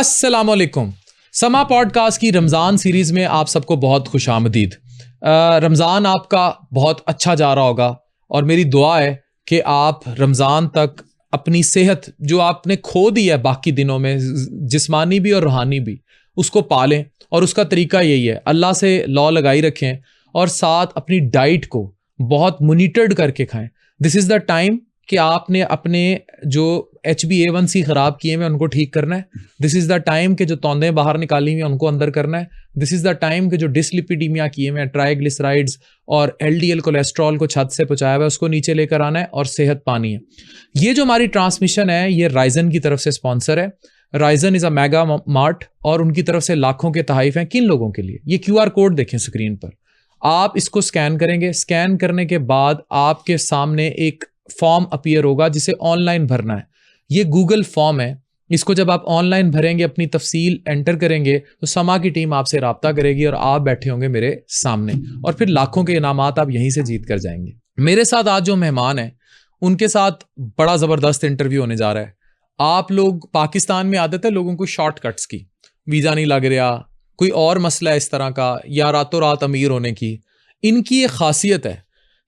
अस्सलामुअलैकुम। समा पॉडकास्ट की रमज़ान सीरीज़ में आप सबको बहुत खुशामदीद। रमज़ान आपका बहुत अच्छा जा रहा होगा और मेरी दुआ है कि आप रमज़ान तक अपनी सेहत जो आपने खो दी है बाकी दिनों में, जिस्मानी भी और रूहानी भी, उसको पालें। और उसका तरीका यही है, अल्लाह से लौ लगाई रखें और साथ अपनी डाइट को बहुत मोनिटर्ड करके खाएं। दिस इज़ द टाइम कि आपने अपने जो HbA1c ख़राब किए हुए उनको ठीक करना है। दिस इज़ द टाइम के जो तौंदें बाहर निकाली हुई उनको अंदर करना है। दिस इज़ द टाइम के जो डिसलिपिडीमिया किए हुए हैं, ट्राइग्लिसराइड्स और LDL कोलेस्ट्रॉल को छत से पहुँचाया हुआ है, उसको नीचे लेकर आना है और सेहत पानी है। ये जो हमारी ट्रांसमिशन है ये राइजन की तरफ से स्पॉन्सर है। Ryzen is a mega mart और उनकी तरफ से लाखों के तहाइफ हैं। किन लोगों के लिए? ये QR कोड देखें स्क्रीन पर, आप इसको स्कैन करेंगे। स्कैन करने के बाद आपके सामने एक फॉर्म अपीयर होगा जिसे ऑनलाइन भरना है। ये गूगल फॉर्म है। इसको जब आप ऑनलाइन भरेंगे, अपनी तफसील एंटर करेंगे, तो समा की टीम आपसे रब्ता करेगी और आप बैठे होंगे मेरे सामने और फिर लाखों के इनामात आप यहीं से जीत कर जाएंगे। मेरे साथ आज जो मेहमान हैं उनके साथ बड़ा ज़बरदस्त इंटरव्यू होने जा रहा है। आप लोग, पाकिस्तान में आदत है लोगों को शॉर्टकट्स की, वीज़ा नहीं लग रहा, कोई और मसला है इस तरह का, या रातों रात अमीर होने की। इनकी एक खासियत है,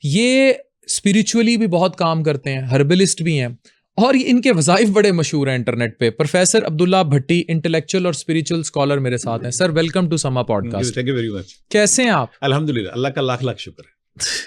ये स्पिरिचुअली भी बहुत काम करते हैं, हर्बलिस्ट भी हैं और इनके वज़ाइफ बड़े मशहूर हैं इंटरनेट पे। प्रोफेसर अब्दुल्ला भट्टी, इंटेलेक्चुअल और स्पिरिचुअल स्कॉलर मेरे साथ हैं। सर वेलकम टू समा podcast. Thank you very much. कैसे हैं आप? अल्हम्दुलिल्लाह, अल्लाह का लाख लाख शुक्र है।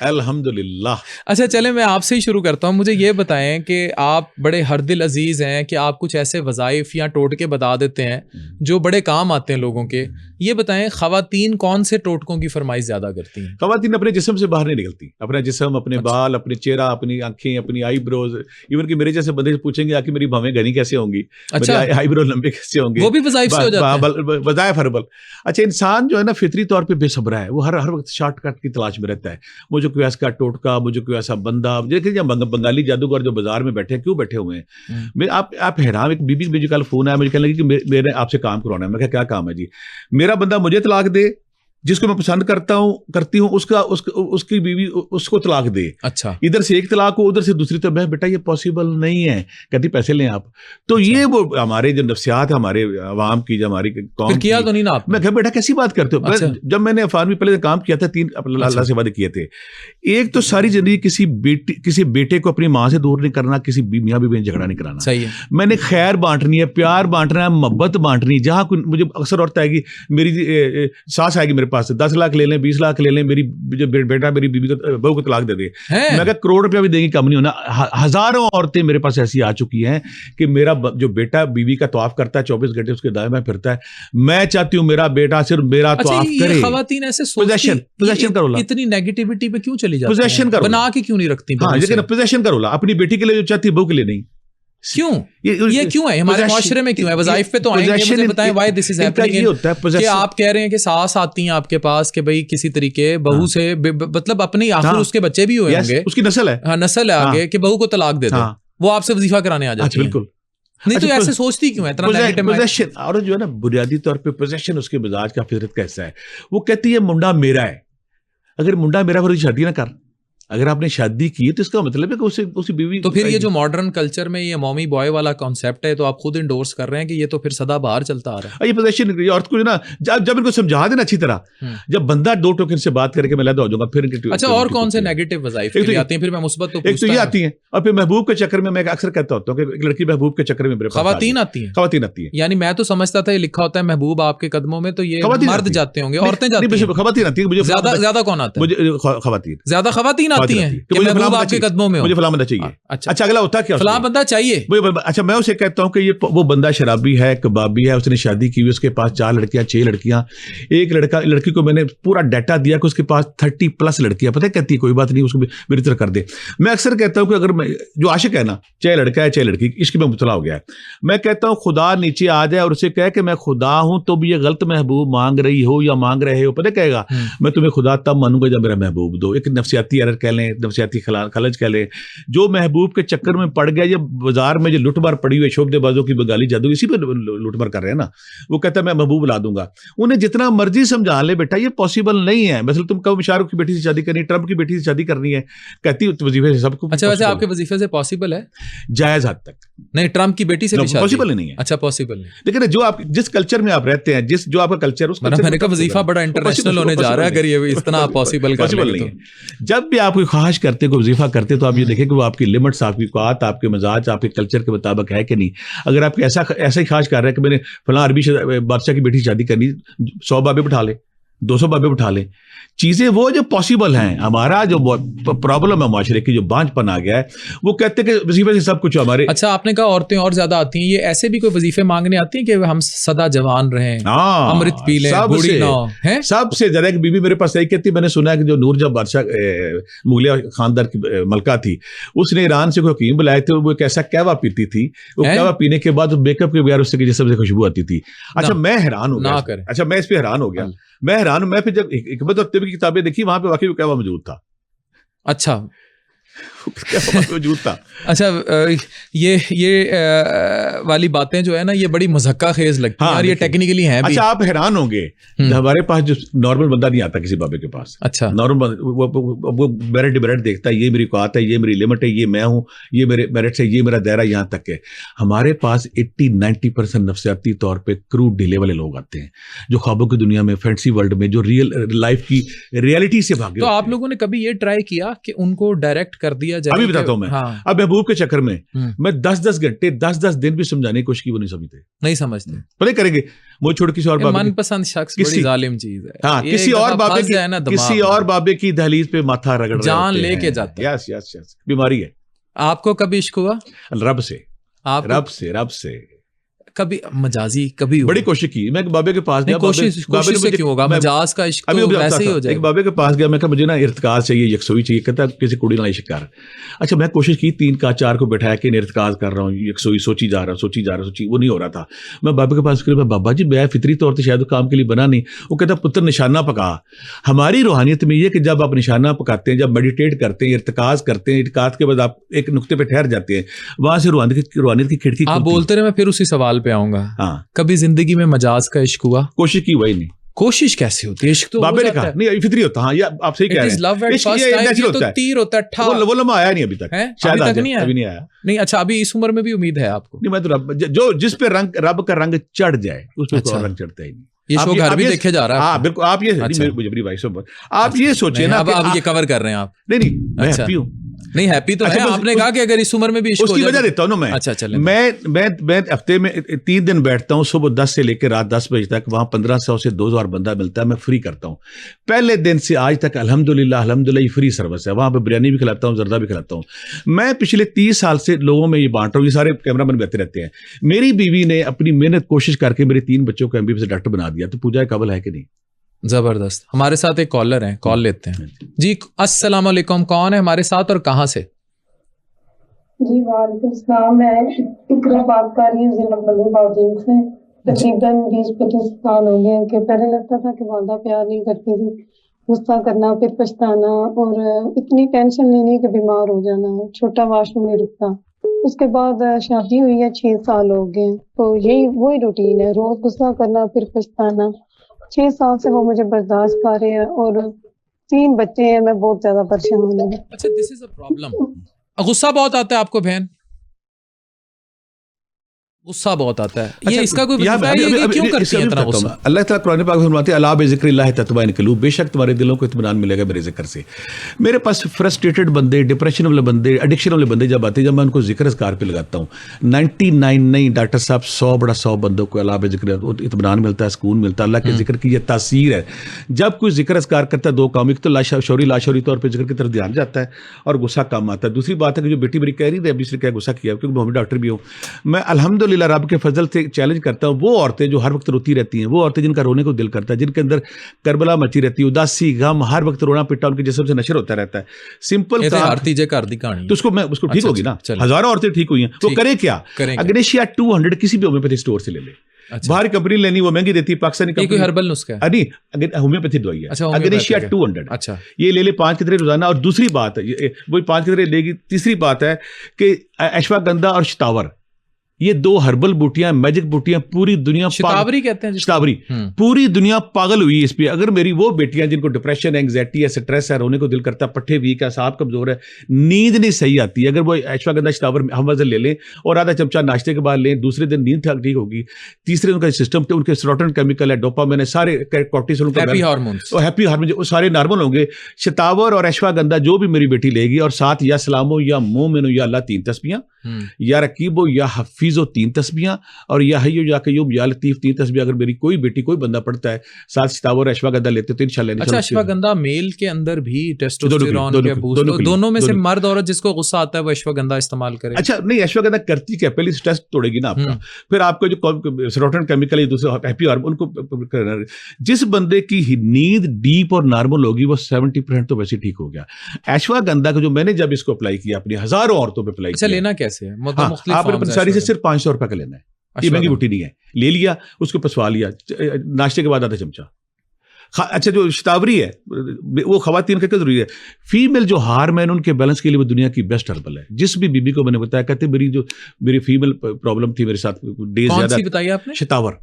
अल्हम्दुलिल्लाह। अच्छा चले, मैं आपसे ही शुरू करता हूँ। मुझे ये बताएं कि आप बड़े हरदिल अजीज़ हैं कि आप कुछ ऐसे वज़ाइफ या टोटके बता देते हैं जो बड़े काम आते हैं लोगों के। ये बताएं, ख़वातीन कौन से टोटकों की फरमाइश ज़्यादा करती हैं? ख़वातीन अपने जिस्म से बाहर नहीं निकलती। अपना जिस्म, अपने बाल, अपने चेहरा, अपनी आंखें, अपनी आईब्रोज। इवन कि मेरे जैसे बंदे से पूछेंगे आके मेरी भवें घनी कैसे होंगी, अच्छा, आईब्रो लंबे कैसे होंगे, वो भी वज़ाइफ से हो जाते हैं। वज़ाइफ हर्बल। अच्छा, इंसान जो है ना फितरी तौर पे बेसब्रा है, वो हर वक्त शॉर्टकट की तलाश में रहता है। मुझे कोई ऐसा टोटका, मुझे कोई ऐसा बंदा। देखिए बंगाली जादूगर जो बाजार में बैठे हैं, क्यों बैठे हुए हैं? मैं आप हैरान। एक बीबी मुझे कल फोन आया, मुझे कहने लगी कि मेरे आपसे काम करवाना है। मैं कहा क्या काम है जी? मेरा बंदा मुझे तलाक दे, जिसको मैं पसंद करती हूँ उसकी बीवी उसको तलाक दे। अच्छा, इधर से एक तलाक हो, उधर से दूसरी तरफ। मैं बेटा ये पॉसिबल नहीं है। कहती पैसे लें आप। तो अच्छा, ये वो हमारे जो नफ्सियात है हमारे अवाम की, जो हमारी कौम फिर किया तो नहीं ना आपने? मैं कहा बेटा कैसी बात करते हो? अच्छा। जब मैंने अफार में पहले काम किया था, 3 अल्लाह से वादे किए थे। एक तो सारी जिंदगी किसी बेटे को अपनी माँ से दूर नहीं करना, किसी मियाँ बीवी में झगड़ा नहीं कराना। सही है। मैंने खैर बांटनी है, प्यार बांटना है, मोहब्बत बांटनी है। जहाँ मुझे अक्सर औरत आएगी, मेरी सास आएगी मेरे पास, 10 लाख ले लें, 20 लाख ले लें, मेरी जो बेटा मेरी बीवी को, बहू को तलाक दे दे। मैं कहा करोड़ रुपया भी देंगे कम नहीं होना। हजारों औरतें मेरे पास ऐसी आ चुकी हैं कि मेरा जो बेटा बीवी का तवाफ करता है 24 घंटे उसके दाएं में फिरता है। मैं चाहती हूँ मेरा बेटा सिर्फ मेरा तवाफ करे। खवातीन ऐसे पोजेशन करो, इतनी नेगेटिविटी पे क्यों चली जाती है? पोजेशन करो, बना के क्यों नहीं रखती? हाँ, लेकिन पोजेशन करो अपनी बेटी के लिए जो चाहती है, बहू के लिए नहीं। क्यों? ये क्यों है हमारे माशरे में? क्यों है? वज़ाइफ पे तो आएंगे, मुझे बताएं व्हाई दिस इज हैपनिंग। कि आप कह रहे हैं कि सास आती हैं आपके पास कि भाई किसी तरीके बहू से, मतलब अपने आखिर उसके बच्चे भी हुए होंगे, उसकी नस्ल है, हाँ नस्ल है आगे, कि बहू को तलाक दे दे, वो आपसे वजीफा कराने आ जाती है। बिल्कुल नहीं तो ऐसे सोचती क्यों है इतना नेगेटिव? और जो है ना बुनियादी तौर पे पोजेशन उसके मिजाज का फितरत कैसा है। वो कहती है मुंडा मेरा है। अगर मुंडा मेरा फिर शादी ना कर। अगर आपने शादी की तो इसका मतलब है कि उसी बीवी। तो फिर ये जो मॉडर्न कल्चर में ये मॉमी बॉय वाला कॉन्सेप्ट है, तो आप खुद इंडोर्स कर रहे हैं कि ये तो फिर सदा बाहर चलता आ रहा है। ये पोजीशन औरत को ना जब इनको समझा देना अच्छी तरह, जब बंदा 2 टोकन से बात करके मैं लदा हो जाऊंगा फिर। अच्छा, और कौन से नेगेटिव वज़ाइफ आती हैं? फिर मैं मुस्बत तो एक तो ये आती है, और फिर महबूब के चक्कर में मैं अक्सर कहता होता हूँ कि एक लड़की महबूब के चक्कर में खवातीन आती है। यानी मैं तो समझता था ये लिखा होता है महबूब आपके कदमों में, तो ये मर्द जाते होंगे, औरतें जाती हैं? खवातीन आती है। मुझे ज्यादा कौन आता है? मुझे खवातीन, ज्यादा खवातीन आती हैं आपके कदमों में। मुझे फलां बंदा चाहिए। अच्छा, अगला होता क्या? फलां बंदा चाहिए। अच्छा, मैं उसे कहता हूँ कि ये वो बंदा शराबी है, कबाबी है, उसने शादी की हुई, उसके पास 4 लड़कियां, 6 लड़कियां, एक लड़की को मैंने पूरा डाटा दिया कि उसके पास 30+ लड़कियां। पता है, कहती है कोई बात नहीं, उसको मेरी तरह कर दे। मैं अक्सर कहता हूँ कि अगर जो आशिक है ना, चाहे लड़का है चाहे लड़की, इसकी में मुबतला हो गया है, मैं कहता हूँ खुदा नीचे आ जाए और उसे कहे कि मैं खुदा हूं, तो भी ये गलत महबूब मांग रही हो या मांग रहे हो, पता कहेगा मैं तुम्हें खुदा तब मानूंगा जब मेरा महबूब दो। एक नफ्सियाती एरर कह लें, नफसियाती खलज कह लें, जो महबूब के चक्कर में पड़ गया, ये बाजार में जो लुटमार पड़ी हुई शोबदेबाजों की बंगाली जादू इसी पर लुटमार कर रहे हैं ना। वो कहता है मैं महबूब ला दूंगा, उन्हें जितना मर्जी समझा ले बेटा ये पॉसिबल नहीं है। मतलब तुम कब शाहरुख की बेटी से शादी करनी, ट्रंप की बेटी से शादी करनी है, कहती वजीफे से सबको। अच्छा, वैसे आपके वजीफे से पॉसिबल है? जायज हद तक नहीं, ट्रंप की बेटी से भी शादी पॉसिबल नहीं है। अच्छा, पॉसिबल नहीं। लेकिन जो आप जिस कल्चर में आप रहते हैं, जो आपका कल्चर, उस मैंने कहा वजीफा बड़ा इंटरनेशनल होने जा रहा है, अगर ये इतना पॉसिबल नहीं है। जब भी आप कोई ख्वाहिश करते, कोई वजीफा करते, तो आप ये देखें कि वो आपकी लिमिट्स, आपकी औकात, आपके मिजाज, आपके कल्चर के मुताबिक है कि नहीं। अगर आप ऐसा ही ख्वाहिश कर रहे हैं कि मैंने फलां अरबी बादशाह की बेटी शादी करनी, 100 बाबे बिठा ले, 200 बाबे बिठा ले, चीजें वो जो पॉसिबल हैं। हमारा जो प्रॉब्लम है माशरे की, जो बांझपन आ गया है, वो कहते हैं कि वजीफे से सब कुछ हमारे। अच्छा, आपने कहा औरतें और ज्यादा आती हैं, ये ऐसे भी कोई वजीफे मांगने आती हैं कि हम सदा जवान रहें, अमृत पी लें, बूढ़ी ना हो? सबसे ज्यादा एक बीबी मेरे पास यही कहती, मैंने सुना है कि जो नूरजहां बादशाह मुगलिया खानदान की मलका थी, उसने ईरान से कोई हकीम बुलाए थे, वो एक ऐसा कहवा पीती थी, वो कहवा पीने के बाद मेकअप के बगैर उससे जिस्म से खुशबू आती थी। अच्छा, मैं हैरान हो गया। अच्छा, मैं इस पे हैरान हो गया, मैं हैरान हूं। मैं फिर जब हिकमत और तिब की किताबें देखी, वहां पे वाकई कहवा मौजूद था। अच्छा, मौजूद था। अच्छा, ये वाली बातें जो है ना, ये बड़ी मज़क्का खेज लगती हैं, और ये टेक्निकली हैं भी। अच्छा, आप हैरान होंगे, हमारे पास जो नॉर्मल बंदा नहीं आता किसी बाबे के पास। अच्छा, नॉर्मल वो मेरिट देखता है, ये मेरी औकात है, ये मेरी लिमिट है, ये मैं हूं, ये मेरे मेरिट है, ये मेरा दायरा यहाँ तक है। हमारे पास 80-90% नफसियाती तौर पे क्रूड ढीले वाले लोग आते हैं, जो ख्वाबों की दुनिया में, फैंटेसी वर्ल्ड में, जो रियल लाइफ की रियलिटी से भागे। तो आप लोगों ने कभी ये ट्राई किया कि उनको डायरेक्ट कर दिया जाए? अभी बताता हूं मैं। हाँ। अब महबूब के चक्कर में मैं 10-10 घंटे 10-10 दिन भी समझाने की कोशिश की, वो नहीं समझते, नहीं समझते। पता करेंगे मुझे छोड़ किसी और बाबे, मनपसंद शख्स बड़ी जालिम चीज है। हाँ, किसी और बाबे की दहलीज पे माथा रगड़ जान लेके जाते हैं। यस, बीमारी है। आपको कभी इश्क हुआ? रब से कभी मजाजी कभी बड़ी कोशिश की, मैं बाबे के पास गया। कोशिश से क्यों होगा? मजाज का इश्क तो वैसे ही हो जाएगा। एक बाबे के पास गया, मैं कहा मुझे ना इर्तिकाज चाहिए, यकसोई चाहिए। कहता किसी कुड़ी ना इश्क कर। अच्छा, मैं कोशिश की, 3 का 4 को बैठाया कि इर्तिकाज कर रहा हूँ, यकसोई सोची जा रहा, वो नहीं हो रहा था। मैं बाबे के पास गया, बाबा जी मैं फितरी तौर से शायद काम के लिए बना नहीं। वो कहता पुत्र निशाना पका। हमारी रूहानियत में ये कि जब आप निशाना पकाते हैं, जब मेडिटेट करते हैं, इर्तिकाज करते हैं, इर्तिकाज के बाद आप एक नुक्ते पे ठहर जाते हैं, वहां से रूहानियत की खिड़की आप बोलते रहे, मैं फिर उसी सवाल पे आऊंगा। हाँ, कभी जिंदगी में मजाज का इश्क हुआ? कोशिश की, वही नहीं। कोशिश कैसे होती है? इश्क तो बाबे ने कहा नहीं, फितरी होता। हाँ, ये आप सही कह रहे हैं। इश्क तो तीर होता है, वो लम्हा आया नहीं अभी तक, शायद अभी नहीं आया। नहीं, अच्छा, अभी इस उम्र में भी उम्मीद है आपको? नहीं, मैं तो जो जिस पे रब का रंग चढ़ जाए, उस पे रंग चढ़ता ही नहीं। ये शो घर भी देखे जा रहा है। हाँ, बिल्कुल। आप ये मेरी वाइफ से आप ये सोचे ना, अब ये कवर कर रहे हैं आप। नहीं, मैं हैप्पी हूँ। नहीं, हैप्पी तो है। आपने कहा कि अगर इस उम्र में भी इश्क हो जाए, उसकी वजह देता हूँ ना मैं। अच्छा, चलें। मैं हफ्ते में 3 दिन बैठता हूँ, सुबह 10 से लेकर रात 10 बजे तक। वहाँ 1500 से 2000 बंदा मिलता है, मैं फ्री करता हूँ। पहले दिन से आज तक अल्हम्दुलिल्लाह ये फ्री सर्विस है। वहाँ पे बिरयानी भी खिलाता हूँ, जर्दा भी खिलाता हूँ। मैं पिछले 30 साल से लोगों में ये बांट रहा हूँ। ये सारे कैमरामैन कहते रहते हैं, मेरी बीवी ने अपनी मेहनत कोशिश करके मेरे 3 बच्चों को MBBS से डॉक्टर बना दिया, तो पूजा काबिल है कि नहीं? जबरदस्त। हमारे साथ एक कॉलर है, कॉल लेते हैं जी। अस्सलाम वालेकुम, कौन है हमारे साथ और कहाँ से? जी वालेकुम सलाम, मैं इकरा बात कर रही हूँ जिला बाउदीन से। तकरीबन 20-25 साल हो गए कि पहले लगता था कि वादा प्यार नहीं करती थी, गुस्सा करना, फिर पछताना, और इतनी टेंशन लेनी कि बीमार हो जाना, छोटा वाशरूम नहीं रुकता। उसके बाद शादी हुई है, 6 साल हो गए, तो यही वही रूटीन है, रोज गुस्सा करना, फिर पछताना। 6 साल से वो मुझे बर्दाश्त कर रहे हैं, और 3 बच्चे हैं, मैं बहुत ज्यादा परेशान हूँ। अच्छा, दिस इज अ प्रॉब्लम। गुस्सा बहुत आता है आपको बहन? गुस्सा बहुत आता है। अच्छा, ये इसका कोई क्यों करती है इतना गुस्सा? अल्लाह ताला कुरान पाक में फरमाते हैं, अला बिज़िक्रिल्लाह तत्मइन्नुल क़ुलूब, बेशक तुम्हारे दिलों को इत्मीनान मिलेगा मेरे जिक्र से। मेरे पास फ्रस्ट्रेटेड बंदे, डिप्रेशन वाले बंदे, एडिक्शन वाले बंदे जब आते हैं, जब मैं उनको जिक्र अस्कार पे लगाता हूँ, 99 नहीं डॉक्टर साहब, 100 बंदों को अला बिज़िक्र इत्मीनान मिलता है, सुकून मिलता है। अल्लाह के जिक्र की ये तासीर है। जब कोई जिक्र अस्कार करता है, 2 काम, एक तो लाशौरी तौर पर जिक्र की तरफ ध्यान जाता है और गुस्सा कम आता है। दूसरी बात है कि जो बेटी मेरी कह रही थी, अभी से क्या गुस्सा किया, क्योंकि मैं डॉक्टर भी हूँ। मैं अल्हम्दुलिल्लाह रब के फजल से चैलेंज करता हूँ, वो औरतें जो हर वक्त रोती रहती हैं, वो औरतें जिनका रोने को दिल करता है, जिनके अंदर करबला मची रहती है, उदासी, गम, हर वक्त रोना पिट्टा उनके जिस्म से नशर होता रहता है। सिंपल कहानी, तो उसको ठीक होगी ना। हजारों औरतें ठीक हुई हैं, वो करे क्या? अग्नेशिया 200 किसी भी होम्योपैथी स्टोर से ले ले, अच्छा। बाहर कंपनी लेनी वो महंगी देती है, पाकिस्तानी ये कोई कंपनी हर्बल नुस्खा है? नहीं, होम्योपैथी दवाई है। अच्छा, अग्नेशिया होम्योपैथिक 200 अच्छा। ये ले 5 कितने रोजाना। और दूसरी बात है, वही 5 कितने लेगी। तीसरी बात है कि अश्वगंधा और शतावर, ये 2 हर्बल बूटियां, मैजिक बूटियां, पूरी दुनिया शतावरी कहते हैं जिसको? शतावरी, पूरी दुनिया पागल हुई इस पे। अगर मेरी वो बेटियां जिनको डिप्रेशन, एंग्जाइटी है, स्ट्रेस है, रोने को दिल करता है, पट्टे वीक है, सांप कमजोर है, नींद नहीं सही आती है, अगर वो अश्वगंधा शतावर हम वजन ले लें और आधा चमचा नाश्ते के बाद लें, दूसरे दिन नींद ठीक होगी। तीसरे उनका सिस्टम, उनके सेरोटोनिन केमिकल है, डोपामाइन है, सारे cortisol, happy hormones, happy hormone, वो सारे नॉर्मल होंगे। शतावर और अश्वगंधा जो भी मेरी बेटी लेगी, और साथ या सलामो या मोमिनो या अल्लाह 3 तस्बीहां, या रकीबो या हफीजो 3 तस्बीहां, और या हय्यो या कय्यूम या लतीफ 3 तस्बीह। अगर मेरी कोई बेटी, कोई बंदा पढ़ता है, साथ शतावर अश्वगंधा लेते तो इंशाल्लाह। अच्छा, अश्वगंधा मेल के अंदर भी टेस्टोस्टेरोन के बूस्ट, दोनों में से मर्द औरत जिसको गुस्सा आता है वो अश्वगंधा इस्तेमाल करे? अच्छा नहीं, अश्वगंधा करती क्या, पहले स्ट्रेस तोड़ेगी ना आपका, फिर आपका जो सेरोटोनिन केमिकल है, दूसरे हैप्पी हार्मोन, उनको जिस बंदे की नींद डीप और नॉर्मल होगी वो 70% तो वैसे ठीक हो गया। अश्वगंधा का जो मैंने जब इसको अप्लाई किया अपनी हजारों औरतों पे अप्लाई किया। लेना कैसे है? आपने सारी से सिर्फ 500 रुपए का लेना है, ये महंगी बूटी नहीं है। ले लिया, उसको पसवा लिया नाश्ते के बाद आधा चमचा। अच्छा, जो शतावरी है वो खवातीन का क्या जरूरी है, फीमेल जो हार्मोन उनके बैलेंस के लिए वो दुनिया की बेस्ट हर्बल है। जिस भी बीबी को मैंने बताया, कहते मेरी फीमेल प्रॉब्लम थी, मेरे साथ डेज ज्यादा, बताइए आपने? शतावर।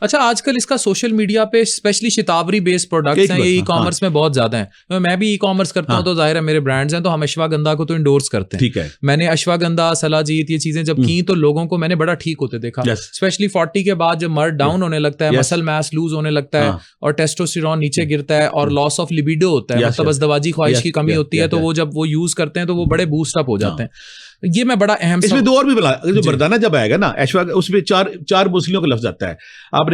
अच्छा, आजकल इसका सोशल मीडिया पे स्पेशली शतावरी बेस्ड प्रोडक्ट्स हैं, ये ई कॉमर्स में बहुत ज्यादा हैं। मैं भी ई कॉमर्स करता हूं तो जाहिर है मेरे ब्रांड्स हैं, तो हम अश्वगंधा को तो इंडोर्स करते हैं। ठीक है। मैंने अश्वगंधा, सलाजीत, ये चीजें जब की तो लोगों को मैंने बड़ा ठीक होते देखा, स्पेशली 40 के बाद जब मर्द डाउन होने लगता है, मसल मास लूज होने लगता है और टेस्टोस्टेरोन नीचे गिरता है और लॉस ऑफ लिबिडो होता है, मतलब अज़दवाजी ख्वाहिश की कमी होती है, तो वो जब वो यूज करते हैं तो वो बड़े बूस्ट अप हो जाते हैं। ये मैं बड़ा अहम, इसमें 2 और भी बना, जो मर्दाना जब आएगा ना उसमें चार मूसलियों का लफ्ज आता है। आपने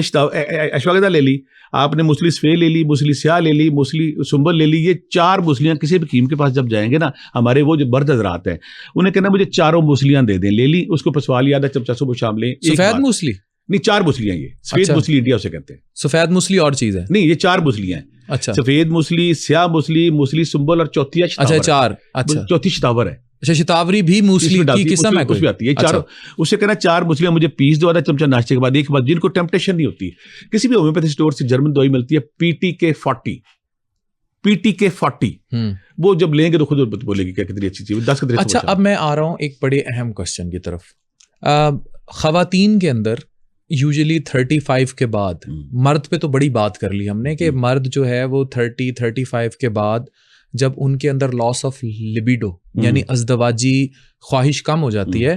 अश्वगंधा ले ली, आपने मूसली सफेद ले ली, मूसली स्याह ले ली, मूसली सुंबल ले ली, ये 4 मूसलियां किसी भी हकीम के पास जब जाएंगे ना, हमारे वो जो मर्द हजरात हैं, उन्हें कहना मुझे 4 मूसलियां दे दें। ले ली, उसको पसवा लिया, आधा चमचा सुबह शाम लें। सफेद मूसली नहीं, 4 मूसलियां, ये सफेद मूसली इंडिया उसे कहते हैं। सफेद मूसली और चीज है? नहीं, ये 4 मूसलियां हैं। अच्छा, सफेद मूसली, स्याह मूसली, मूसली सुंबल और चौथी है शतावर। अच्छा, 4। अच्छा, चौथी शतावर है। अच्छा, शतावरी भी मूसली की किस्म है कोई? उसमें आती है। चारों उससे कहना 4 मूसलियां मुझे पीस दो, आधा चमचा नाश्ते के बाद। एक बात, जिनको टेम्पटेशन नहीं होती, किसी भी होम्योपैथी स्टोर से जर्मन दवाई मिलती है PTK 40, वो जब लेंगे तो खुद बोलेगी क्या कितनी अच्छी चीज, 10 कितनी। अच्छा, अब मैं आ रहा हूं एक बड़े अहम क्वेश्चन की तरफ। खवातीन के अंदर यूजुअली 35 के बाद, मर्द पे तो बड़ी बात कर ली हमने कि मर्द जो है वो 30-35 के बाद जब उनके अंदर लॉस ऑफ लिबिडो यानी अज़दवाजी ख्वाहिश कम हो जाती है,